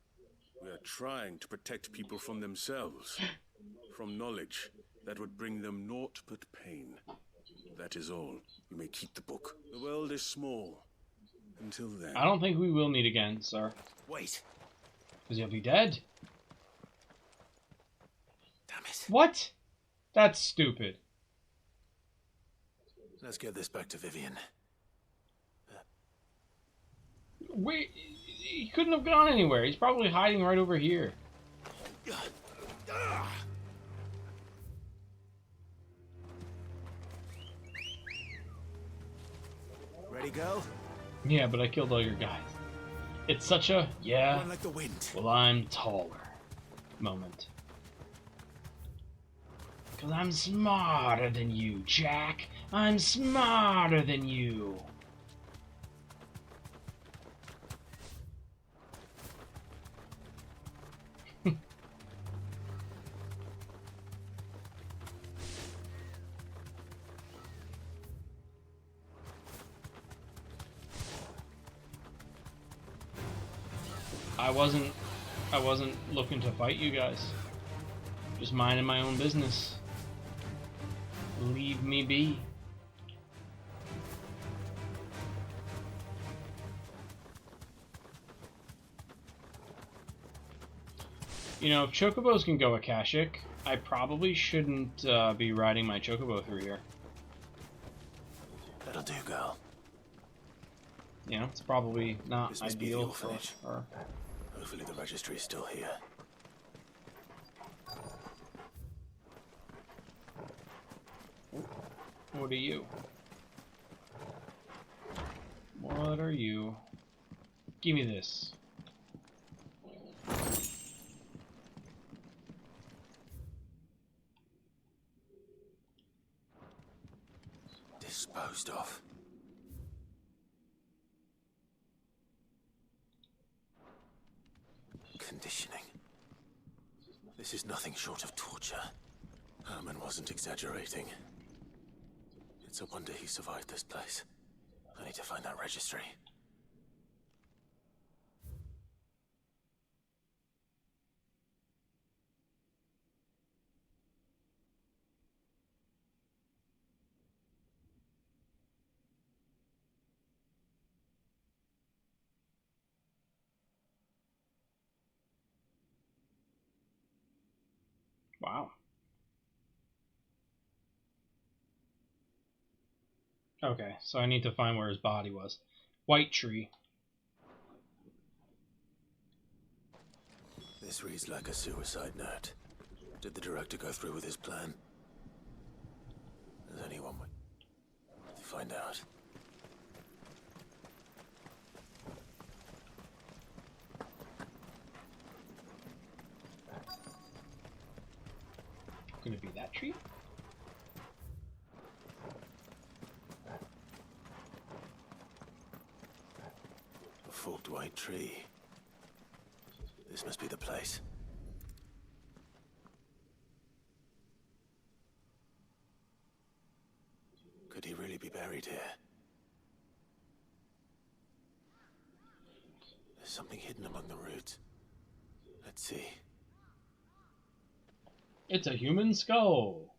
Speaker 11: We are trying to protect people from themselves, from knowledge that would bring them naught but pain. That is all. You may keep the book. The world is small. Until then.
Speaker 1: I don't think we will meet again, sir.
Speaker 7: Wait.
Speaker 1: Because you'll be dead.
Speaker 7: Damn it.
Speaker 1: What? That's stupid.
Speaker 7: Let's get this back to Vivian.
Speaker 1: Wait, he couldn't have gone anywhere. He's probably hiding right over here.
Speaker 2: Ready, go?
Speaker 1: Yeah, but I killed all your guys. It's such a, yeah,
Speaker 2: Run like the wind.
Speaker 1: Well, I'm taller moment. Because I'm smarter than you, Jack. I'm smarter than you. I wasn't looking to fight you guys. Just minding my own business. Leave me be. You know, if chocobos can go Akashic, I probably shouldn't be riding my chocobo through here.
Speaker 7: That'll do, girl.
Speaker 1: You know, it's probably not
Speaker 7: This must be the
Speaker 1: ideal for
Speaker 7: orphanage.
Speaker 1: her.
Speaker 7: Hopefully the registry is still here.
Speaker 1: What are you? What are you? Give me this.
Speaker 7: Disposed of. Conditioning. This is nothing short of torture. Herman wasn't exaggerating. It's a wonder he survived this place. I need to find that registry.
Speaker 1: Wow. Okay, so I need to find where his body was. White tree.
Speaker 7: This reads like a suicide note. Did the director go through with his plan? There's only one way to find out.
Speaker 1: gonna be that tree?
Speaker 7: A forked white tree. This must be the place. Could he really be buried here? There's something hidden among the roots. Let's see.
Speaker 1: It's a human skull.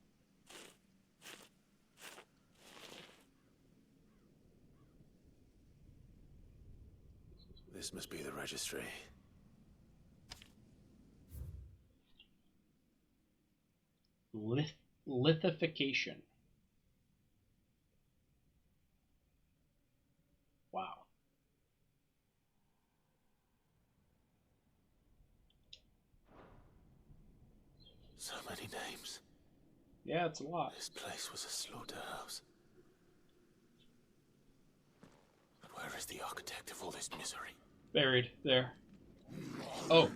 Speaker 7: This must be the registry.
Speaker 1: Lithification. Wow.
Speaker 7: So many names.
Speaker 1: Yeah, it's a lot.
Speaker 7: This place was a slaughterhouse. But where is the architect of all this misery?
Speaker 1: Buried there. Oh.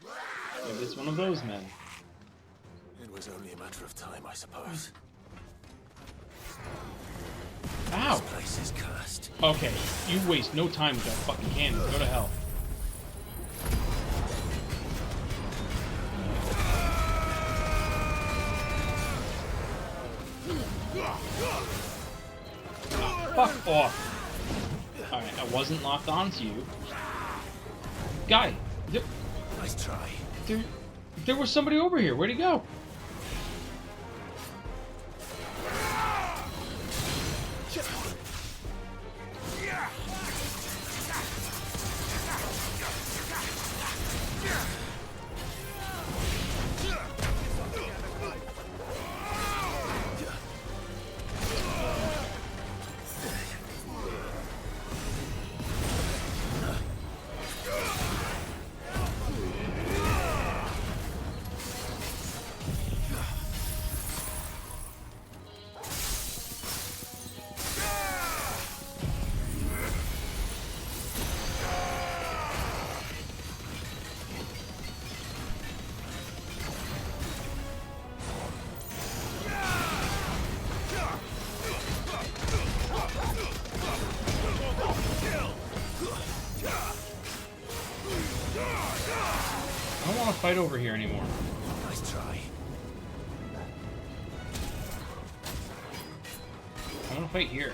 Speaker 1: Maybe it's one of those men.
Speaker 7: It was only a matter of time, I suppose.
Speaker 1: Ow!
Speaker 7: This place is cursed.
Speaker 1: Okay, you waste no time with that fucking cannon. Go to hell. Fuck off. Alright, I wasn't locked onto you. Guy!
Speaker 7: Nice try.
Speaker 1: There was somebody over here. Where'd he go? I don't want to fight over here anymore.
Speaker 7: Nice try.
Speaker 1: I want to fight here.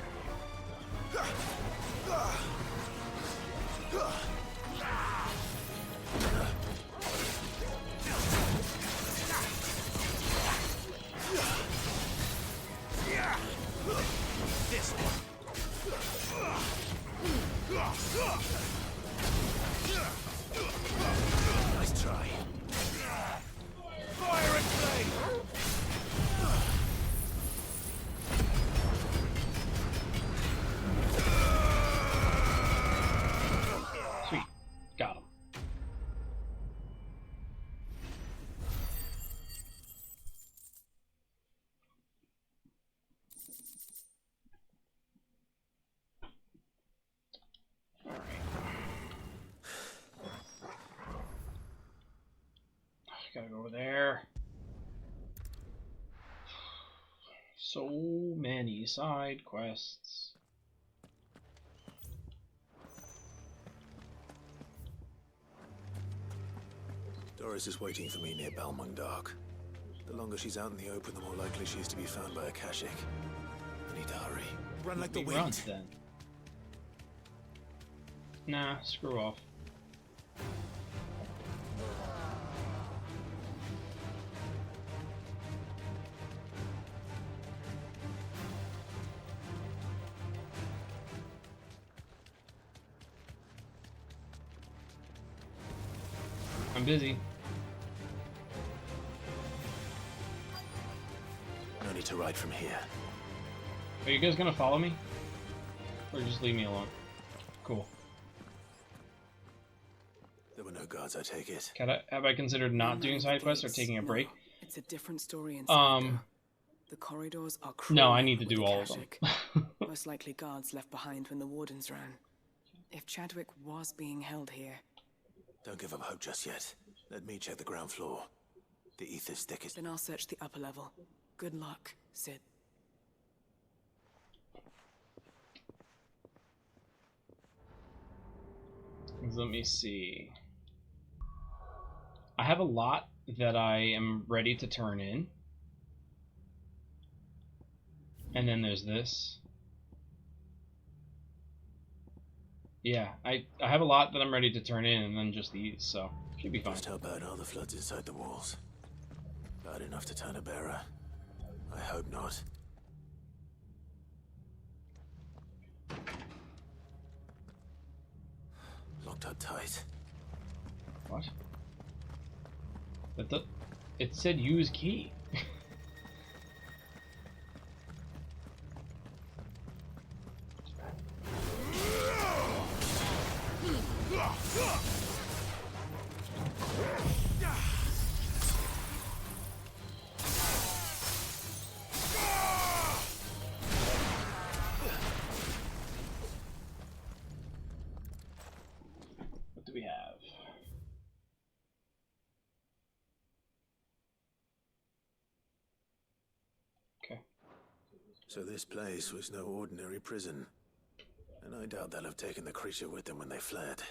Speaker 7: This one. Nice try. Fire and flame!
Speaker 1: Sweet. Got him. Gotta go over there. So many side quests.
Speaker 7: Doris is waiting for me near Balmung Dark. The longer she's out in the open, the more likely she is to be found by a Kashik. I need to hurry. Run like the wind.
Speaker 1: Run, then. Nah, screw off. I'm busy.
Speaker 7: No need to ride from here.
Speaker 1: Are you guys gonna follow me? Or just leave me alone? Cool.
Speaker 7: There were no guards, I take it.
Speaker 1: Have I considered not doing side quests or taking a break?
Speaker 19: It's a different story inside. The corridors are crawling.
Speaker 1: No, I need to do all of them.
Speaker 19: Most likely guards left behind when the wardens ran. If Chadwick was being held here...
Speaker 7: Don't give up hope just yet. Let me check the ground floor. The ether's thickest.
Speaker 19: Then I'll search the upper level. Good luck, Sid.
Speaker 1: Let me see. I have a lot that I am ready to turn in. And then there's this. Yeah, I have a lot that I'm ready to turn in, and then just these, so should be fine.
Speaker 7: Just how bad are the floods inside the walls? Bad enough to turn a bearer? I hope not. Locked up tight.
Speaker 1: What? It said use key. What do we have? Okay.
Speaker 7: So this place was no ordinary prison. And I doubt they'll have taken the creature with them when they fled.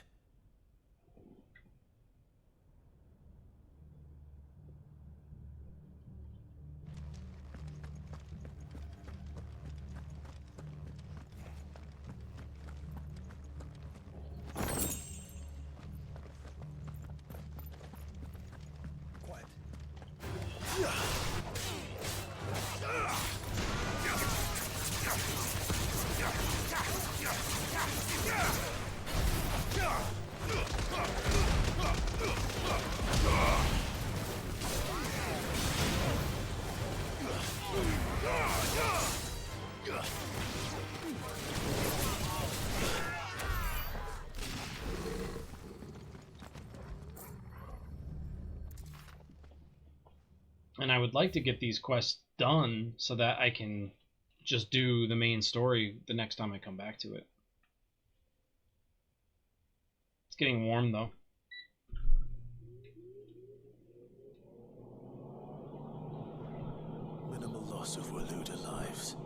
Speaker 1: And I would like to get these quests done so that I can just do the main story the next time I come back to it. It's getting warm though.
Speaker 7: Minimal loss of Waluda lives.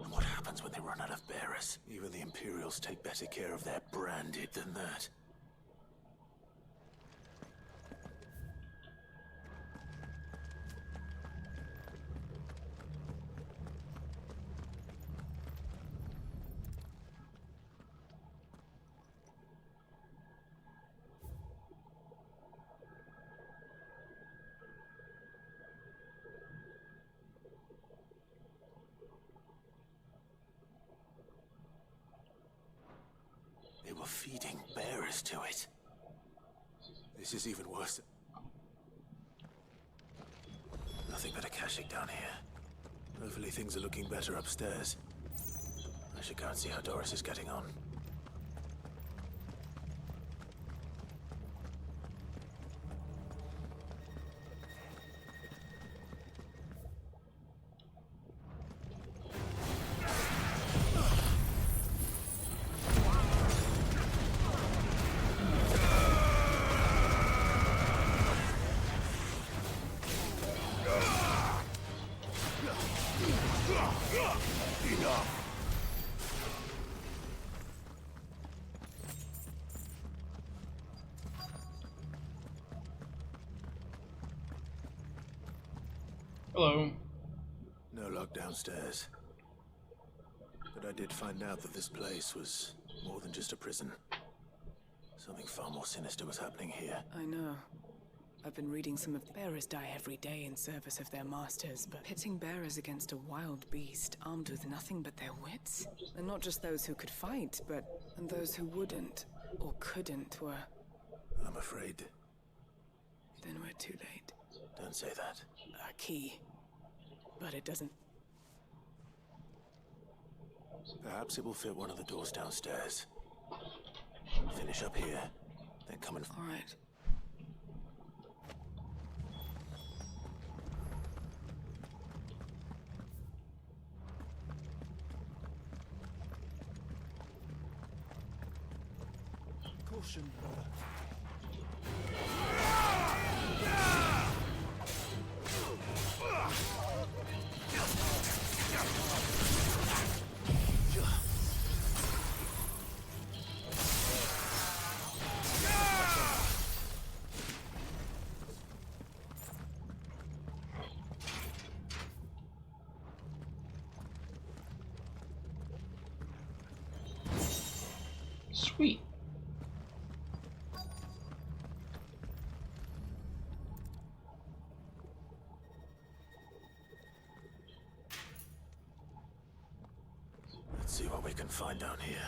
Speaker 7: What happens when they run out of bearers? Even the Imperials take better care of their branded than that. They were feeding bearers to it. This is even worse. Nothing but a caching down here. Hopefully things are looking better upstairs. I should go and see how Doris is getting on.
Speaker 1: Hello.
Speaker 7: No lock downstairs. But I did find out that this place was more than just a prison. Something far more sinister was happening here.
Speaker 19: I know. I've been reading some of the bearers die every day in service of their masters, but pitting bearers against a wild beast armed with nothing but their wits? And not just those who could fight, but and those who wouldn't or couldn't were...
Speaker 7: I'm afraid.
Speaker 19: Then we're too late.
Speaker 7: Don't say that.
Speaker 19: A key. But it doesn't...
Speaker 7: Perhaps it will fit one of the doors downstairs. Finish up here, then come and...
Speaker 19: All right.
Speaker 8: Caution, brother.
Speaker 1: Sweet.
Speaker 7: Let's see what we can find down here.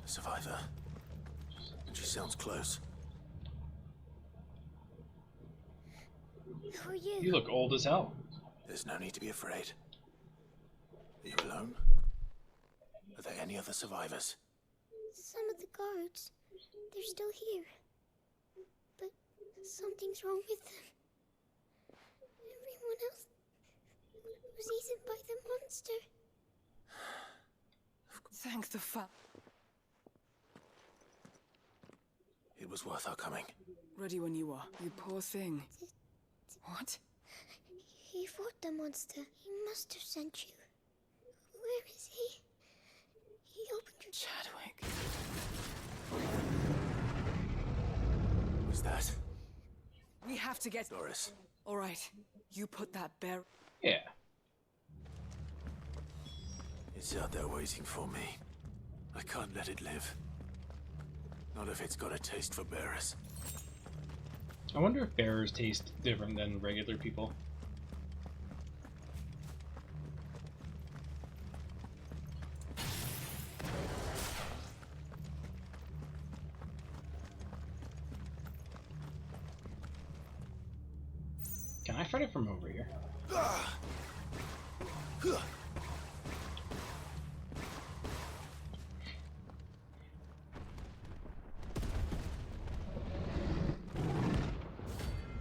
Speaker 7: Survivor. She sounds close.
Speaker 18: Who are you?
Speaker 1: You look old as hell.
Speaker 7: There's no need to be afraid. Are you alone? Are there any other survivors?
Speaker 18: Some of the guards. They're still here. But something's wrong with them. Everyone else was eaten by the monster.
Speaker 19: Thank the
Speaker 7: It was worth our coming.
Speaker 19: Ready when you are. You poor thing. What?
Speaker 18: He fought the monster. He must have sent you. Where is he? He opened your...
Speaker 19: Chadwick.
Speaker 7: Was that?
Speaker 19: We have to get...
Speaker 7: Doris.
Speaker 19: All right. You put that bear...
Speaker 1: Yeah.
Speaker 7: It's out there waiting for me. I can't let it live. Not if it's got a taste for bearers.
Speaker 1: I wonder if bearers taste different than regular people. Can I fight it from over here?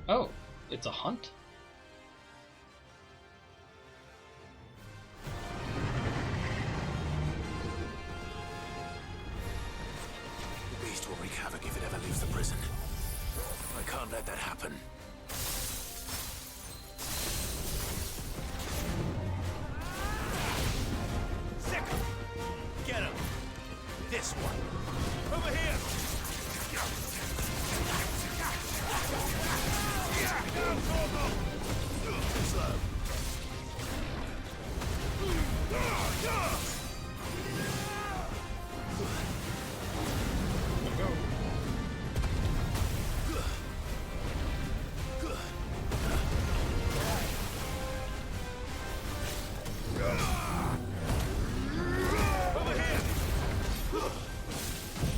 Speaker 1: Oh, it's a hunt?
Speaker 7: The beast will wreak havoc if it ever leaves the prison. I can't let that happen.
Speaker 2: Second! Get him! This one! Over here!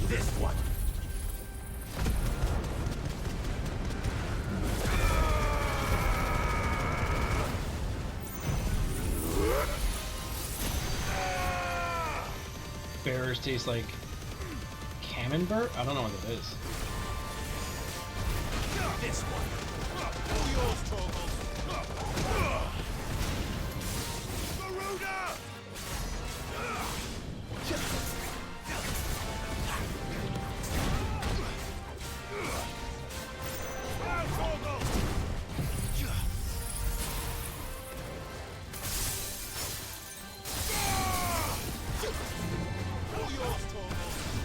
Speaker 2: This one!
Speaker 1: Bearers taste like camembert? I don't know what it is.
Speaker 2: This one! All yours, Torgal! Garuda!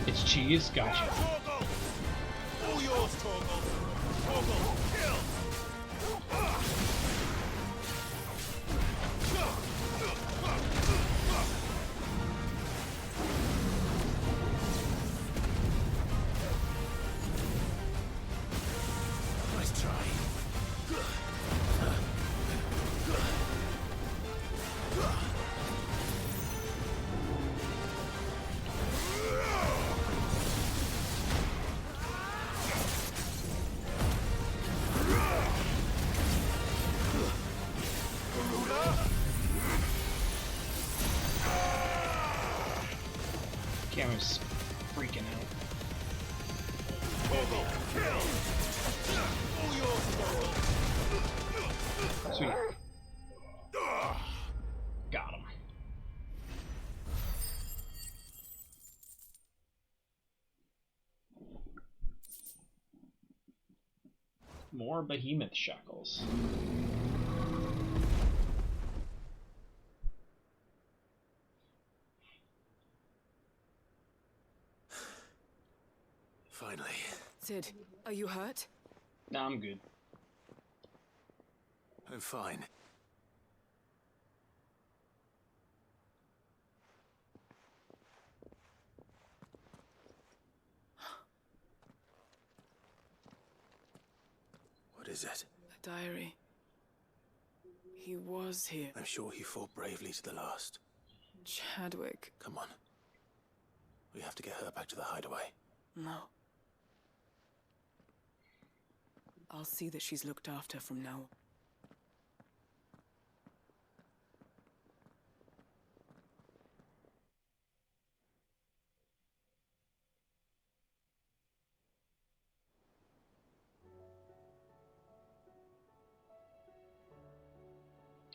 Speaker 1: It's cheese? Gotcha.
Speaker 2: All yours, Torgal! Torgal, kill!
Speaker 7: Nice try.
Speaker 1: Cameron's freaking out.
Speaker 2: Torgal, kill! All yours, Torgal!
Speaker 1: Sweet. Got him. More behemoth shackles.
Speaker 7: Finally.
Speaker 19: Sid, are you hurt?
Speaker 1: Nah, I'm good.
Speaker 7: I'm fine. What is it?
Speaker 19: A diary. He was here.
Speaker 7: I'm sure he fought bravely to the last.
Speaker 19: Chadwick.
Speaker 7: Come on. We have to get her back to the hideaway.
Speaker 19: No. I'll see that she's looked after from now on.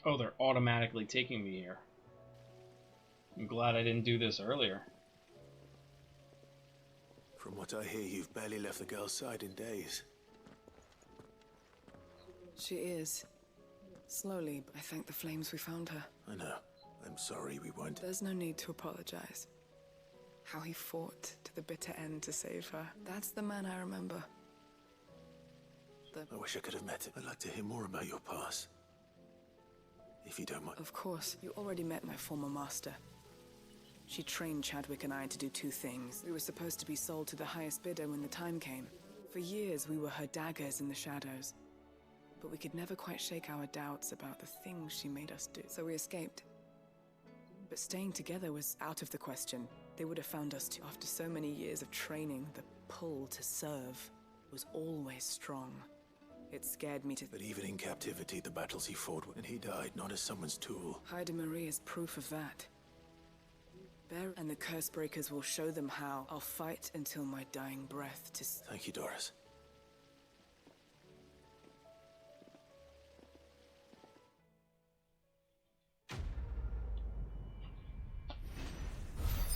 Speaker 1: Oh, they're automatically taking me here. I'm glad I didn't do this earlier.
Speaker 7: From what I hear, you've barely left the girl's side in days.
Speaker 19: She is. Slowly, but I thank the flames we found her.
Speaker 7: I know. I'm sorry we weren't.
Speaker 19: There's no need to apologize. How he fought to the bitter end to save her. That's the man I remember.
Speaker 7: I wish I could have met him. I'd like to hear more about your past. If you don't mind.
Speaker 19: Of course. You already met my former master. She trained Chadwick and I to do two things. We were supposed to be sold to the highest bidder when the time came. For years, we were her daggers in the shadows. But we could never quite shake our doubts about the things she made us do. So we escaped. But staying together was out of the question. They would have found us too. After so many years of training, the pull to serve was always strong. It scared me to...
Speaker 7: But even in captivity, the battles he fought, and he died not as someone's tool.
Speaker 19: Hyde Marie is proof of that. Bear and the curse breakers will show them how. I'll fight until my dying breath to...
Speaker 7: Thank you, Doris.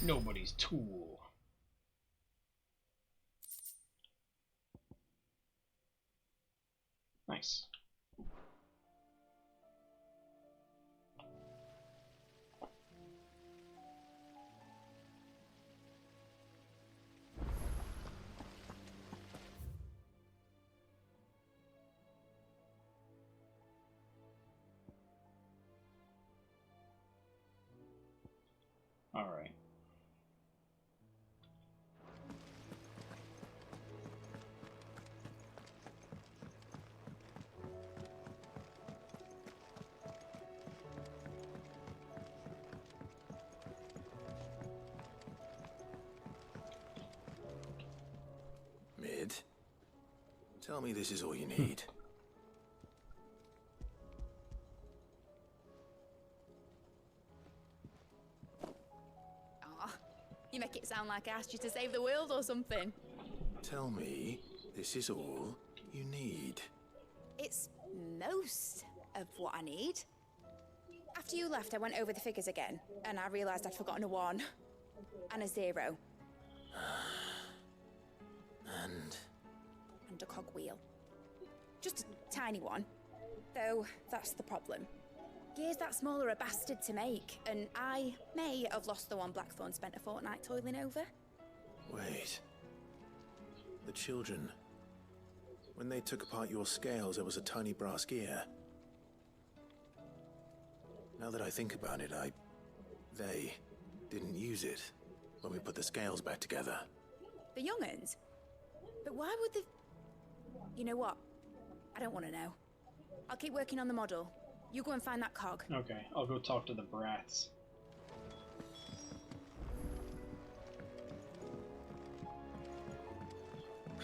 Speaker 1: Nobody's tool. Nice. All right.
Speaker 7: Mid, tell me this is all you need.
Speaker 20: You make it sound like I asked you to save the world or something.
Speaker 7: Tell me this is all you need.
Speaker 20: It's most of what I need. After you left, I went over the figures again, and I realised I'd forgotten a 1 and a 0. And a cogwheel. Just a tiny one. Though, that's the problem. Gears that small are a bastard to make, and I may have lost the one Blackthorn spent a fortnight toiling over.
Speaker 7: Wait. The children. When they took apart your scales, there was a tiny brass gear. Now that I think about it, they didn't use it when we put the scales back together.
Speaker 20: The young'uns? But why would the... You know what? I don't want to know. I'll keep working on the model. You go and find that cog.
Speaker 1: Okay, I'll go talk to the brats.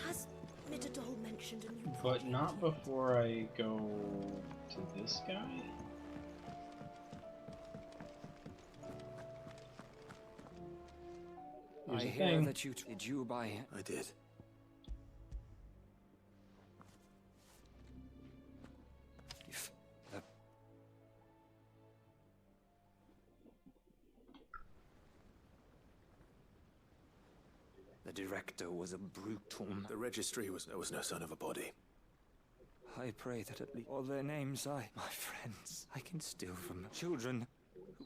Speaker 18: Has Midadol mentioned a new
Speaker 1: But not before I go to this guy? Here's
Speaker 21: I
Speaker 1: the
Speaker 21: hear
Speaker 1: thing.
Speaker 21: that you did you by...
Speaker 7: I did.
Speaker 21: If the... The director was a brutal man.
Speaker 7: The registry was... There was no sign of a body.
Speaker 21: I pray that at least all their names my friends, I can steal from children.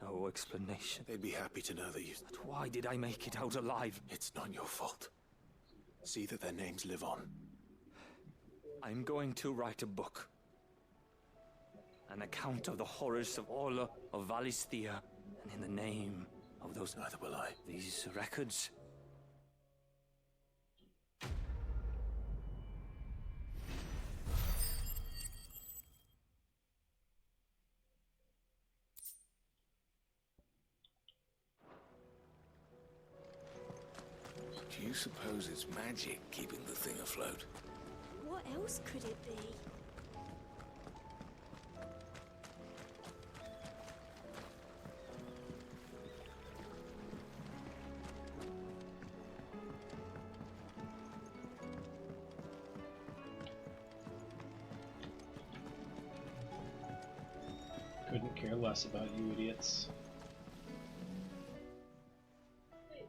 Speaker 21: No explanation.
Speaker 7: They'd be happy to know that you...
Speaker 21: But why did I make it out alive?
Speaker 7: It's not your fault. See that their names live on.
Speaker 21: I'm going to write a book. An account of the horrors of all of Valisthea, and in the name of those...
Speaker 7: Neither will I.
Speaker 21: These records...
Speaker 12: Do you suppose it's magic keeping the thing afloat?
Speaker 18: What else could it be?
Speaker 1: Couldn't care less about you idiots.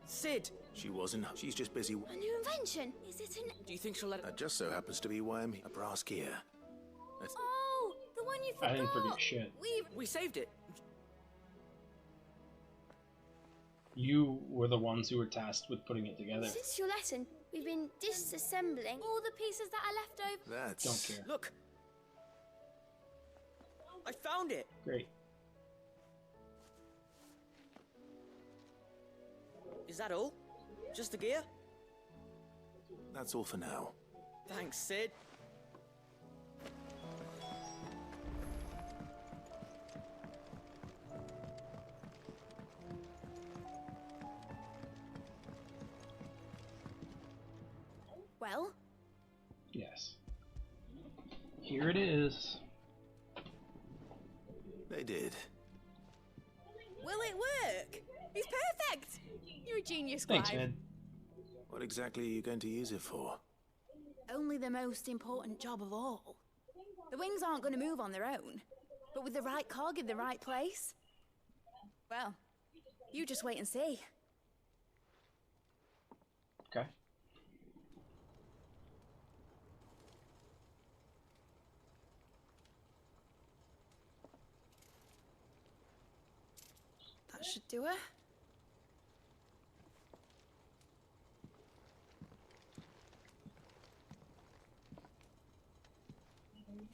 Speaker 13: Sid!
Speaker 7: She wasn't. She's just busy.
Speaker 18: A new invention? Is it an...
Speaker 13: Do you think she'll let...
Speaker 7: That just so happens to be why I'm here. A brass gear. That's...
Speaker 18: Oh, the one you forgot!
Speaker 1: I didn't forget shit.
Speaker 13: We saved it!
Speaker 1: You were the ones who were tasked with putting it together.
Speaker 18: Since your lesson, we've been disassembling all the pieces that are left over.
Speaker 7: That's...
Speaker 1: Don't care.
Speaker 13: Look! I found it!
Speaker 1: Great.
Speaker 13: Is that all? Just the gear?
Speaker 7: That's all for now.
Speaker 13: Thanks, Sid.
Speaker 20: Well?
Speaker 1: Yes. Here it is.
Speaker 7: They did.
Speaker 20: Will it work? It's perfect! You're a genius, Clive.
Speaker 1: Thanks, man.
Speaker 7: What exactly are you going to use it for?
Speaker 20: Only the most important job of all. The wings aren't going to move on their own, but with the right cog in the right place, well, you just wait and see.
Speaker 1: Okay.
Speaker 20: That should do it.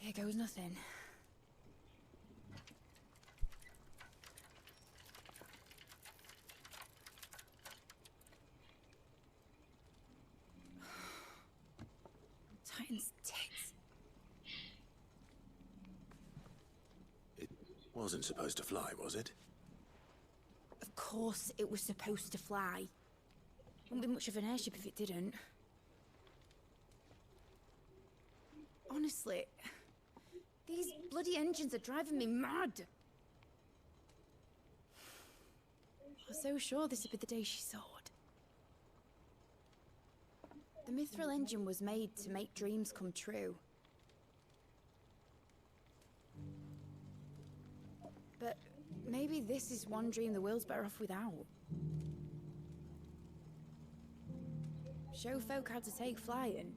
Speaker 20: Here goes nothing. Titan's tits.
Speaker 7: It wasn't supposed to fly, was it?
Speaker 20: Of course it was supposed to fly. Wouldn't be much of an airship if it didn't. Honestly, these bloody engines are driving me mad. I was so sure this would be the day she soared. The mithril engine was made to make dreams come true. But maybe this is one dream the world's better off without. Show folk how to take flying.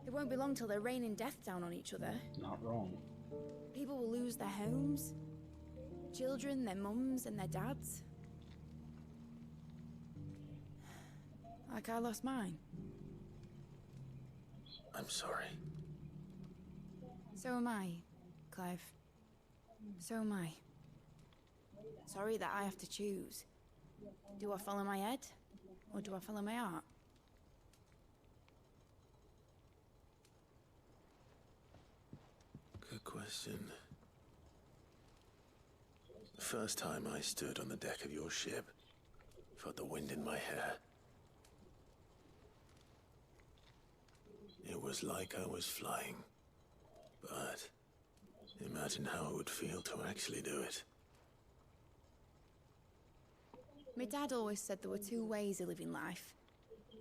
Speaker 20: It won't be long till they're raining death down on each other.
Speaker 1: Not wrong.
Speaker 20: People will lose their homes. Children, their mums and their dads. Like I lost mine.
Speaker 7: I'm sorry.
Speaker 20: So am I, Clive. So am I. Sorry that I have to choose. Do I follow my head, or do I follow my heart?
Speaker 7: Good question. The first time I stood on the deck of your ship, felt the wind in my hair. It was like I was flying. But imagine how it would feel to actually do it.
Speaker 20: My dad always said there were two ways of living life.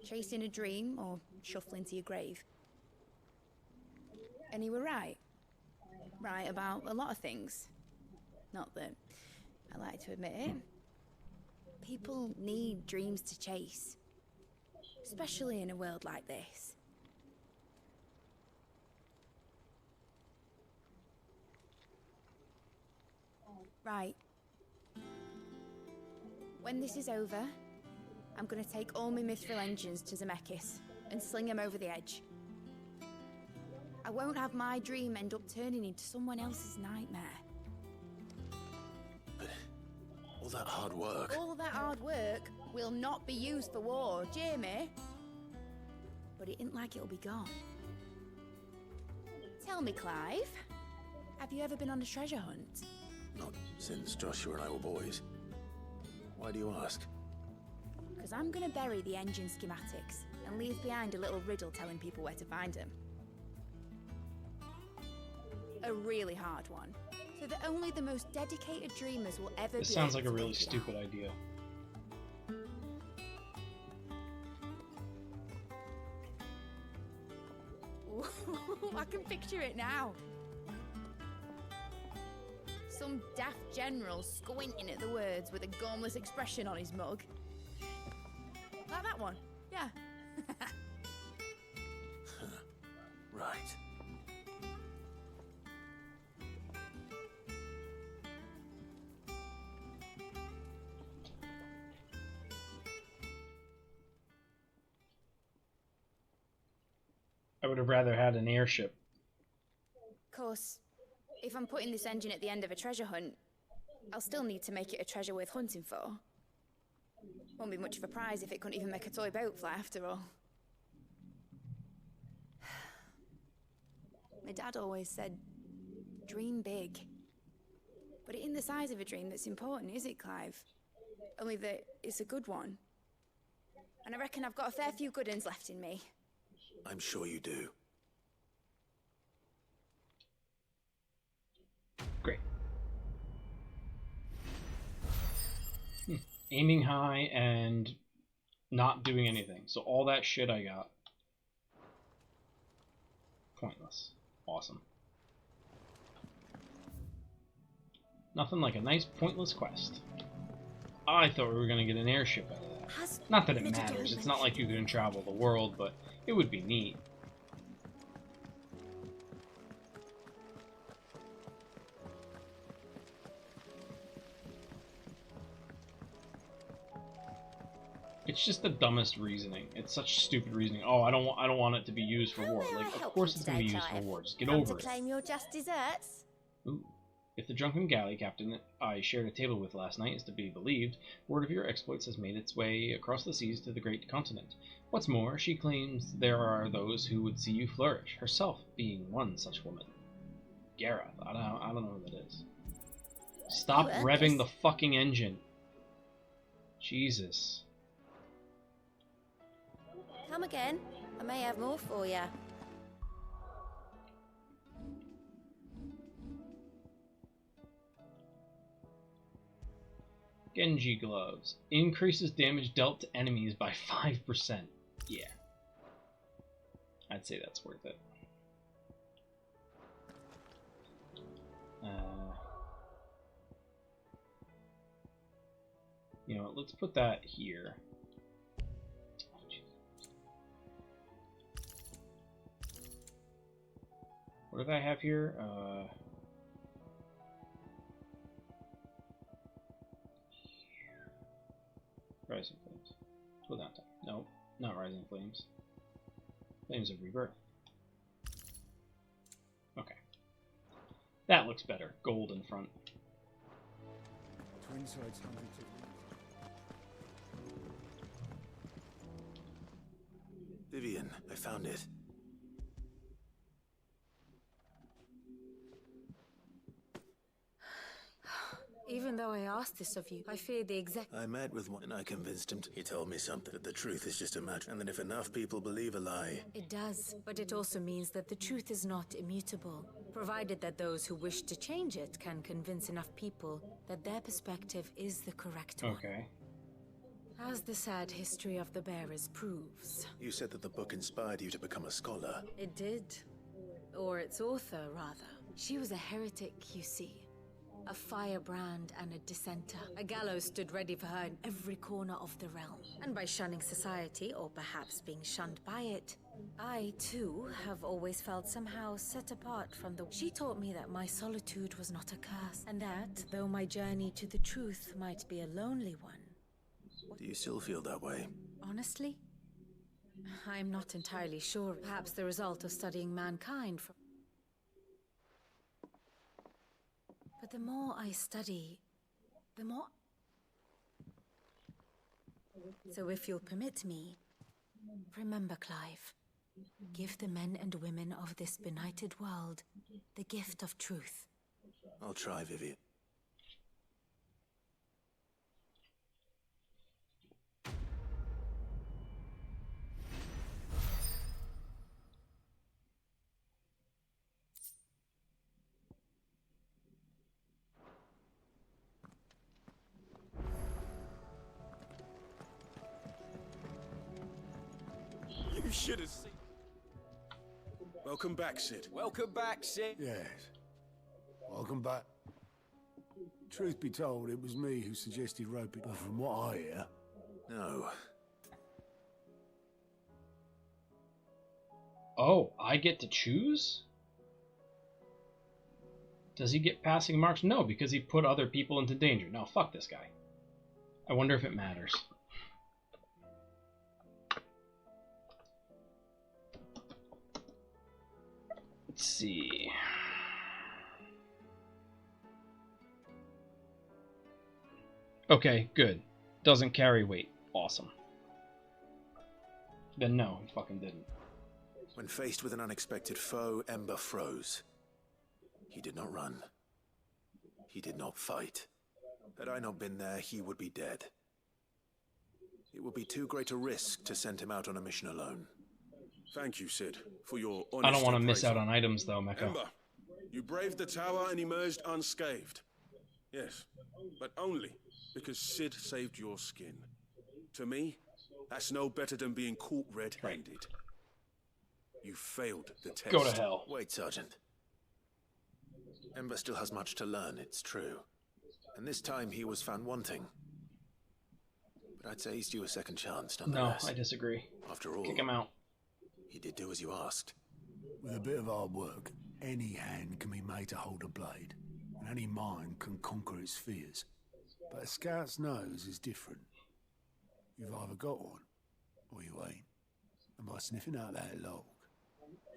Speaker 20: Chasing a dream or shuffling to your grave. And he were right. Right about a lot of things. Not that I like to admit it. People need dreams to chase. Especially in a world like this. Right. When this is over, I'm gonna take all my mithril engines to Zemeckis. and sling him over the edge. I won't have my dream end up turning into someone else's nightmare.
Speaker 7: All that hard work.
Speaker 20: All that hard work will not be used for war, Jamie. But it ain't like it'll be gone. Tell me, Clive, have you ever been on a treasure hunt?
Speaker 7: Not since Joshua and I were boys. Why do you ask?
Speaker 20: Because I'm going to bury the engine schematics and leave behind a little riddle telling people where to find them. A really hard one, so that only the most dedicated dreamers will ever be.
Speaker 1: This sounds like a really stupid idea.
Speaker 20: I can picture it now. Some daft general squinting at the words with a gormless expression on his mug. Like that one, yeah.
Speaker 7: Right.
Speaker 1: I would have rather had an airship.
Speaker 20: Of course, if I'm putting this engine at the end of a treasure hunt, I'll still need to make it a treasure worth hunting for. Won't be much of a prize if it couldn't even make a toy boat fly after all. My dad always said, dream big. But it ain't the size of a dream that's important, is it, Clive? Only that it's a good one. And I reckon I've got a fair few good uns left in me.
Speaker 7: I'm sure you do.
Speaker 1: Great. Aiming high and not doing anything. So all that shit I got. Pointless. Awesome. Nothing like a nice pointless quest. I thought we were going to get an airship out of that. Not that it matters. It's not like you can travel the world, but it would be neat. It's just the dumbest reasoning. It's such stupid reasoning. Oh, I don't want it to be used for war. Like, of course it's going to be used for war. Just get over it.
Speaker 20: Claim your just desserts?
Speaker 1: Ooh. If the drunken galley captain I shared a table with last night is to be believed, word of your exploits has made its way across the seas to the great continent. What's more, she claims there are those who would see you flourish, herself being one such woman. Gareth, I don't know who that is. Stop revving the fucking engine. Jesus.
Speaker 6: Come again. I may have more for you.
Speaker 1: Genji gloves. Increases damage dealt to enemies by 5%. Yeah. I'd say that's worth it. You know what, let's put that here. What did I have here? Rising Flames. Cool down time. No, not Rising Flames. Flames of Rebirth. Okay. That looks better. Gold in front.
Speaker 4: Twin swords hungry to...
Speaker 7: Vivian, I found it.
Speaker 5: Even though I asked this of you, I fear the exact...
Speaker 7: I met with one and I convinced him. He told me something, that the truth is just a matter, and that if enough people believe a lie...
Speaker 5: It does, but it also means that the truth is not immutable, provided that those who wish to change it can convince enough people that their perspective is the correct one.
Speaker 1: Okay.
Speaker 5: As the sad history of the bearers proves.
Speaker 7: You said that the book inspired you to become a scholar.
Speaker 5: It did. Or its author, rather. She was a heretic, you see. A firebrand and a dissenter. A gallows stood ready for her in every corner of the realm. And by shunning society, or perhaps being shunned by it, I, too, have always felt somehow set apart from the... She taught me that my solitude was not a curse, and that, though my journey to the truth might be a lonely one...
Speaker 7: Do you still feel that way?
Speaker 5: Honestly? I'm not entirely sure. Perhaps the result of studying mankind from... But the more I study, the more... So if you'll permit me, remember, Clive, give the men and women of this benighted world the gift of truth.
Speaker 7: I'll try, Vivian.
Speaker 11: You should have seen. Welcome back, Sid.
Speaker 4: Welcome back, Sid.
Speaker 9: Yes. Welcome back. Truth be told, it was me who suggested roping, but from what I hear...
Speaker 7: No.
Speaker 1: Oh, I get to choose? Does he get passing marks? No, because he put other people into danger. No, fuck this guy. I wonder if it matters. Let's see. Okay, good. Doesn't carry weight. Awesome. Then no, he fucking didn't.
Speaker 7: When faced with an unexpected foe, Ember froze. He did not run. He did not fight. Had I not been there, he would be dead. It would be too great a risk to send him out on a mission alone.
Speaker 11: Thank you, Sid, for your honest
Speaker 1: I don't want to miss
Speaker 11: appraisal.
Speaker 1: out on items, though, Mecha.
Speaker 11: Ember, you braved the tower and emerged unscathed. Yes, but only because Sid saved your skin. To me, that's no better than being caught red-handed. You failed the test.
Speaker 1: Go to hell.
Speaker 7: Wait, Sergeant. Ember still has much to learn, it's true. And this time he was found wanting. But I'd say he's due a second chance,
Speaker 1: No,
Speaker 7: nonetheless.
Speaker 1: I disagree.
Speaker 7: After all,
Speaker 1: Kick him out.
Speaker 7: he did do as you asked.
Speaker 9: With a bit of hard work, any hand can be made to hold a blade, and any mind can conquer its fears. But a scout's nose is different. You've either got one, or you ain't. And by sniffing out that log,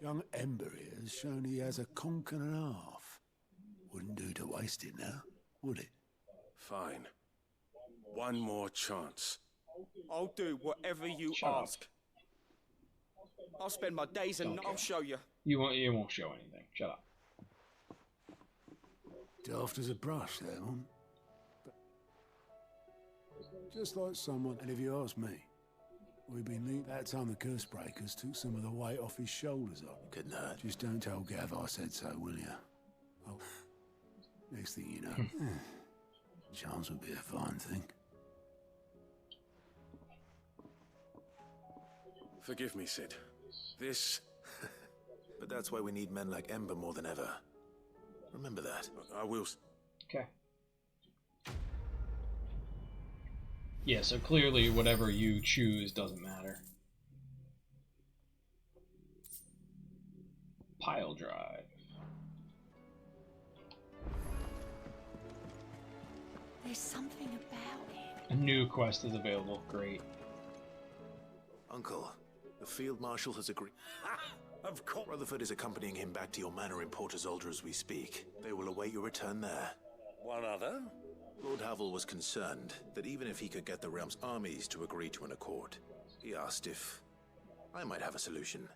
Speaker 9: young Ember here has shown he has a conch and a half. Wouldn't do to waste it now, would it?
Speaker 11: Fine. One more chance.
Speaker 13: I'll do whatever you ask. I'll spend my days and I'll show you.
Speaker 1: You won't show anything. Shut up.
Speaker 9: Daft as a brush, that one. But just like someone, and if you ask me, we've been leaving that time the curse breakers took some of the weight off his shoulders up.
Speaker 7: Good night.
Speaker 9: Just don't tell Gav I said so, will you? Oh, next thing you know, chance would be a fine thing.
Speaker 11: Forgive me, Sid. This...
Speaker 7: But that's why we need men like Ember more than ever. Remember that.
Speaker 11: I will...
Speaker 1: Okay. Yeah, so clearly whatever you choose doesn't matter. Pile drive.
Speaker 5: There's something about it.
Speaker 1: A new quest is available. Great.
Speaker 7: Uncle, the Field Marshal has agreed.
Speaker 2: Of course.
Speaker 7: Rutherford is accompanying him back to your manor in Port Isolde as we speak. They will await your return there.
Speaker 2: One other?
Speaker 7: Lord Havel was concerned that even if he could get the realm's armies to agree to an accord, he asked if I might have a solution.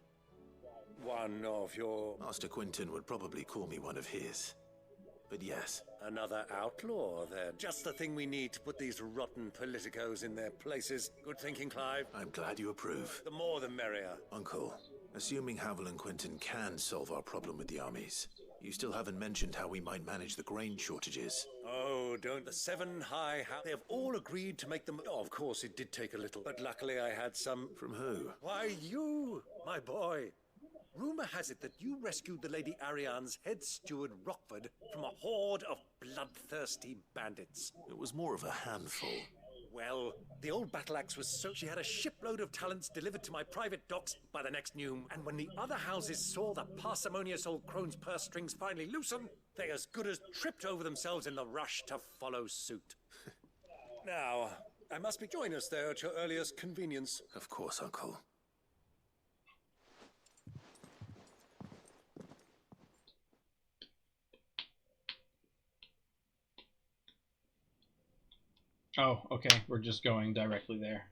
Speaker 2: One of your...
Speaker 7: Master Quinton would probably call me one of his. But yes.
Speaker 2: Another outlaw, then. Just the thing we need to put these rotten politicos in their places. Good thinking, Clive.
Speaker 7: I'm glad you approve.
Speaker 2: The more the merrier.
Speaker 7: Uncle, assuming Havel and Quinton can solve our problem with the armies, you still haven't mentioned how we might manage the grain shortages.
Speaker 2: Oh, don't. The Seven High House. They have all agreed to make them... Oh, of course, it did take a little. But luckily I had some...
Speaker 7: From who?
Speaker 2: Why, you, my boy. Rumor has it that you rescued the Lady Ariane's head steward Rockford from a horde of bloodthirsty bandits.
Speaker 7: It was more of a handful.
Speaker 2: Well, the old battle axe was so... She had a shipload of talents delivered to my private docks by the next noon. And when the other houses saw the parsimonious old crone's purse strings finally loosen, they as good as tripped over themselves in the rush to follow suit. Now, I must be join us there at your earliest convenience.
Speaker 7: Of course, Uncle.
Speaker 1: Oh, okay. We're just going directly there.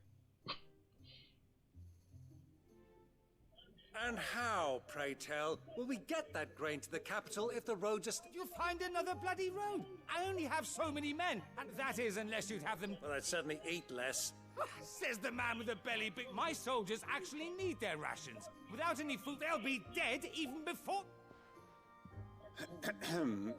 Speaker 2: And how, pray tell, will we get that grain to the capital if the road just...
Speaker 4: You'll find another bloody road. I only have so many men, and that is unless you'd have them...
Speaker 2: Well, I'd certainly eat less.
Speaker 4: Says the man with the belly big. My soldiers actually need their rations. Without any food, they'll be dead even before...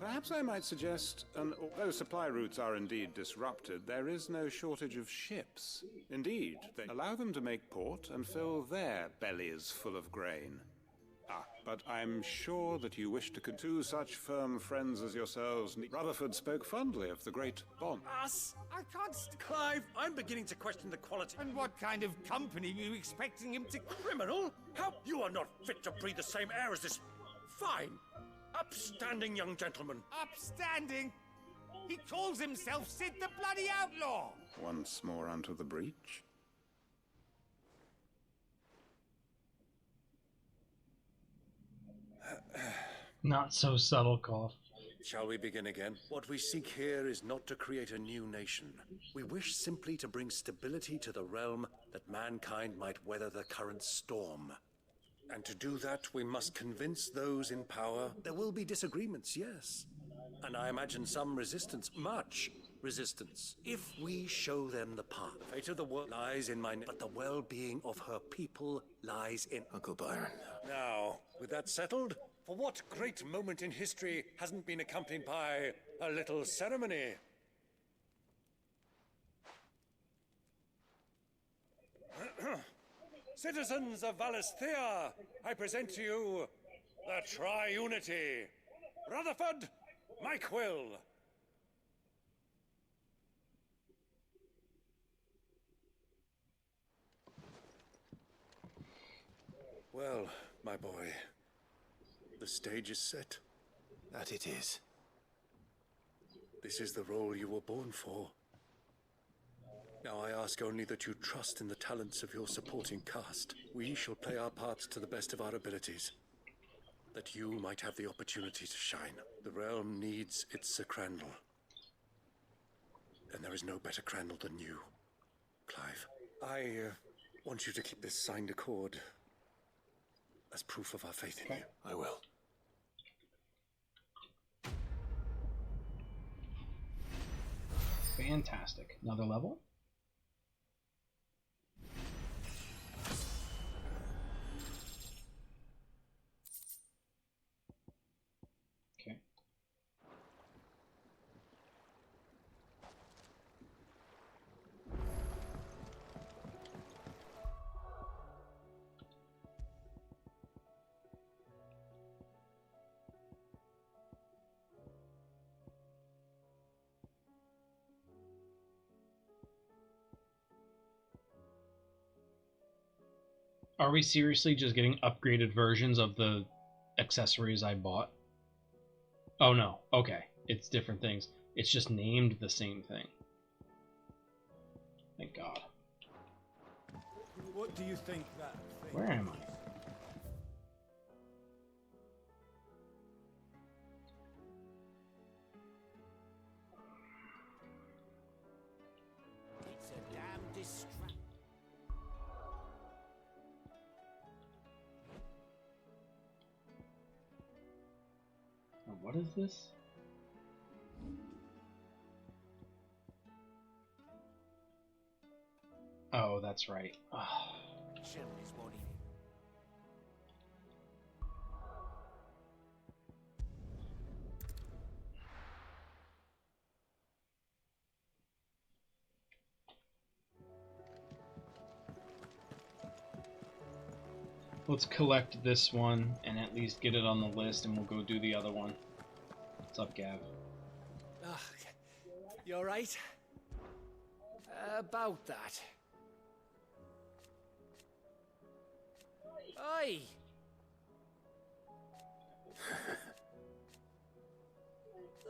Speaker 14: Perhaps I might suggest, although supply routes are indeed disrupted, there is no shortage of ships. Indeed, they allow them to make port and fill their bellies full of grain. But I'm sure that you wish to two such firm friends as yourselves. Rutherford spoke fondly of the great bond.
Speaker 2: Us? I can't... Clive, I'm beginning to question the quality...
Speaker 4: And what kind of company are you expecting him to...
Speaker 2: Criminal? How? You are not fit to breathe the same air as this... fine, upstanding young gentleman.
Speaker 4: Upstanding? He calls himself Sid the Bloody Outlaw!
Speaker 14: Once more unto the breach.
Speaker 1: Not so subtle, cough.
Speaker 2: Shall we begin again? What we seek here is not to create a new nation. We wish simply to bring stability to the realm that mankind might weather the current storm. And to do that, we must convince those in power. There will be disagreements, yes. And I imagine some resistance, much resistance. If we show them the path. The fate of the world lies in my... But the well-being of her people lies in...
Speaker 7: Uncle Byron.
Speaker 2: Now, with that settled, for what great moment in history hasn't been accompanied by a little ceremony? Citizens of Valisthea, I present to you the Tri-Unity. Rutherford, Mike Will. Well, my boy, the stage is set.
Speaker 7: That it is.
Speaker 2: This is the role you were born for. Now I ask only that you trust in the talents of your supporting cast. We shall play our parts to the best of our abilities, that you might have the opportunity to shine. The realm needs its Sir Crandall. And there is no better Crandall than you, Clive. I want you to keep this signed accord as proof of our faith in you.
Speaker 7: I will.
Speaker 1: Fantastic. Another level? Okay. Are we seriously just getting upgraded versions of the accessories I bought? Oh no, okay. It's different things. It's just named the same thing. Thank God.
Speaker 4: What do you think that thing...
Speaker 1: Where am I?
Speaker 4: It's a damn distraction.
Speaker 1: What is this? Oh, that's right. Let's collect this one and at least get it on the list, and we'll go do the other one. What's up, Gav?
Speaker 13: You alright? About that. Oi!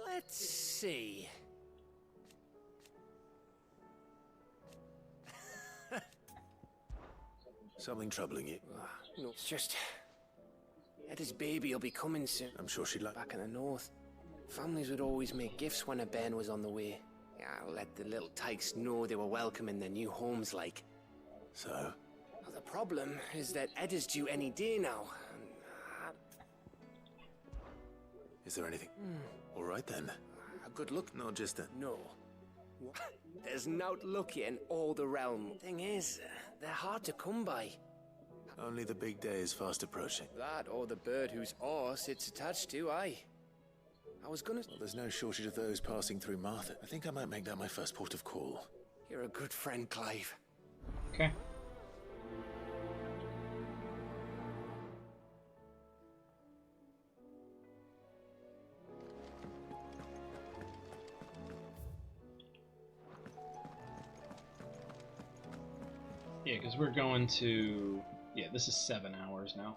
Speaker 13: Let's see.
Speaker 7: Something troubling you?
Speaker 13: No, it's just... Eda's baby will be coming soon.
Speaker 7: I'm sure she'd like...
Speaker 13: Back in the north, families would always make gifts when a bairn was on the way.
Speaker 15: Yeah, I'll let the little tykes know they were welcome in their new homes, like.
Speaker 7: So?
Speaker 15: Well, the problem is that Ed is due any day now.
Speaker 7: Is there anything? All right then.
Speaker 15: A good look?
Speaker 7: Not just a...
Speaker 15: No. There's naught lucky in all the realm. Thing is, they're hard to come by.
Speaker 7: Only the big day is fast approaching.
Speaker 15: That or the bird whose oar it's attached to, aye. I was gonna...
Speaker 7: Well, there's no shortage of those passing through Martha. I think I might make that my first port of call.
Speaker 15: You're a good friend, Clive.
Speaker 1: Okay. Yeah, because we're going to... Yeah, this is 7 hours now.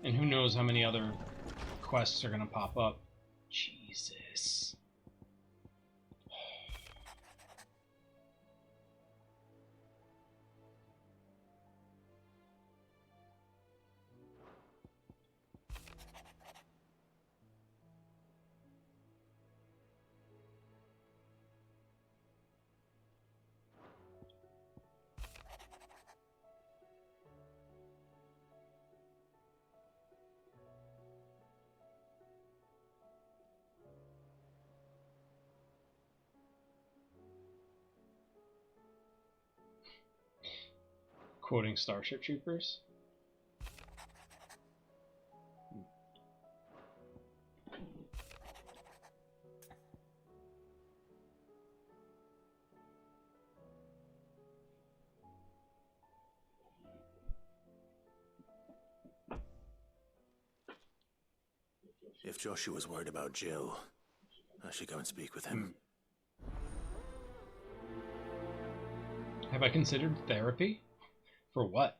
Speaker 1: And who knows how many other quests are going to pop up. Jesus. Quoting Starship Troopers.
Speaker 7: If Joshua's worried about Jill, I should go and speak with him.
Speaker 1: Have I considered therapy? For what?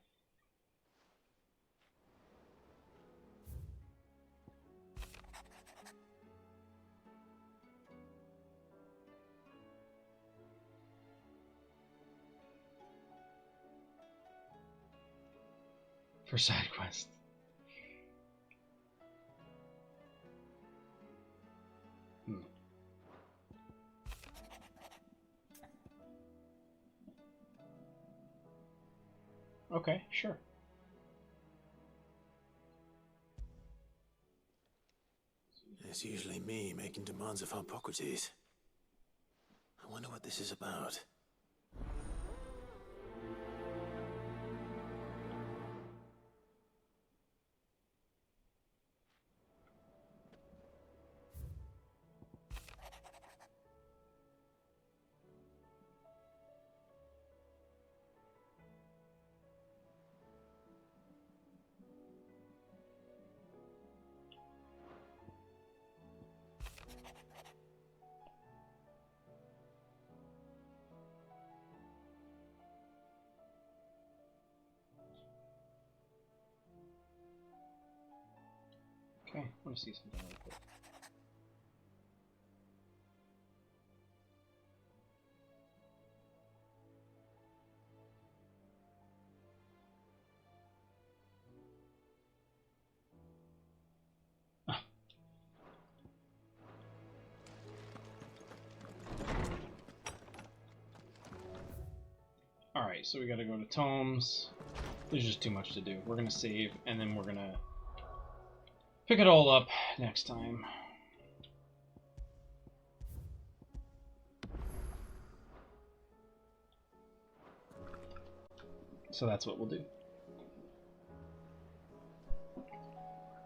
Speaker 1: For side quest. Okay, sure.
Speaker 7: It's usually me making demands of Harpocrates. I wonder what this is about.
Speaker 1: Okay, I want to see something real quick. Alright, so we gotta go to Tomes. There's just too much to do. We're gonna save, and then we're gonna pick it all up next time. So that's what we'll do.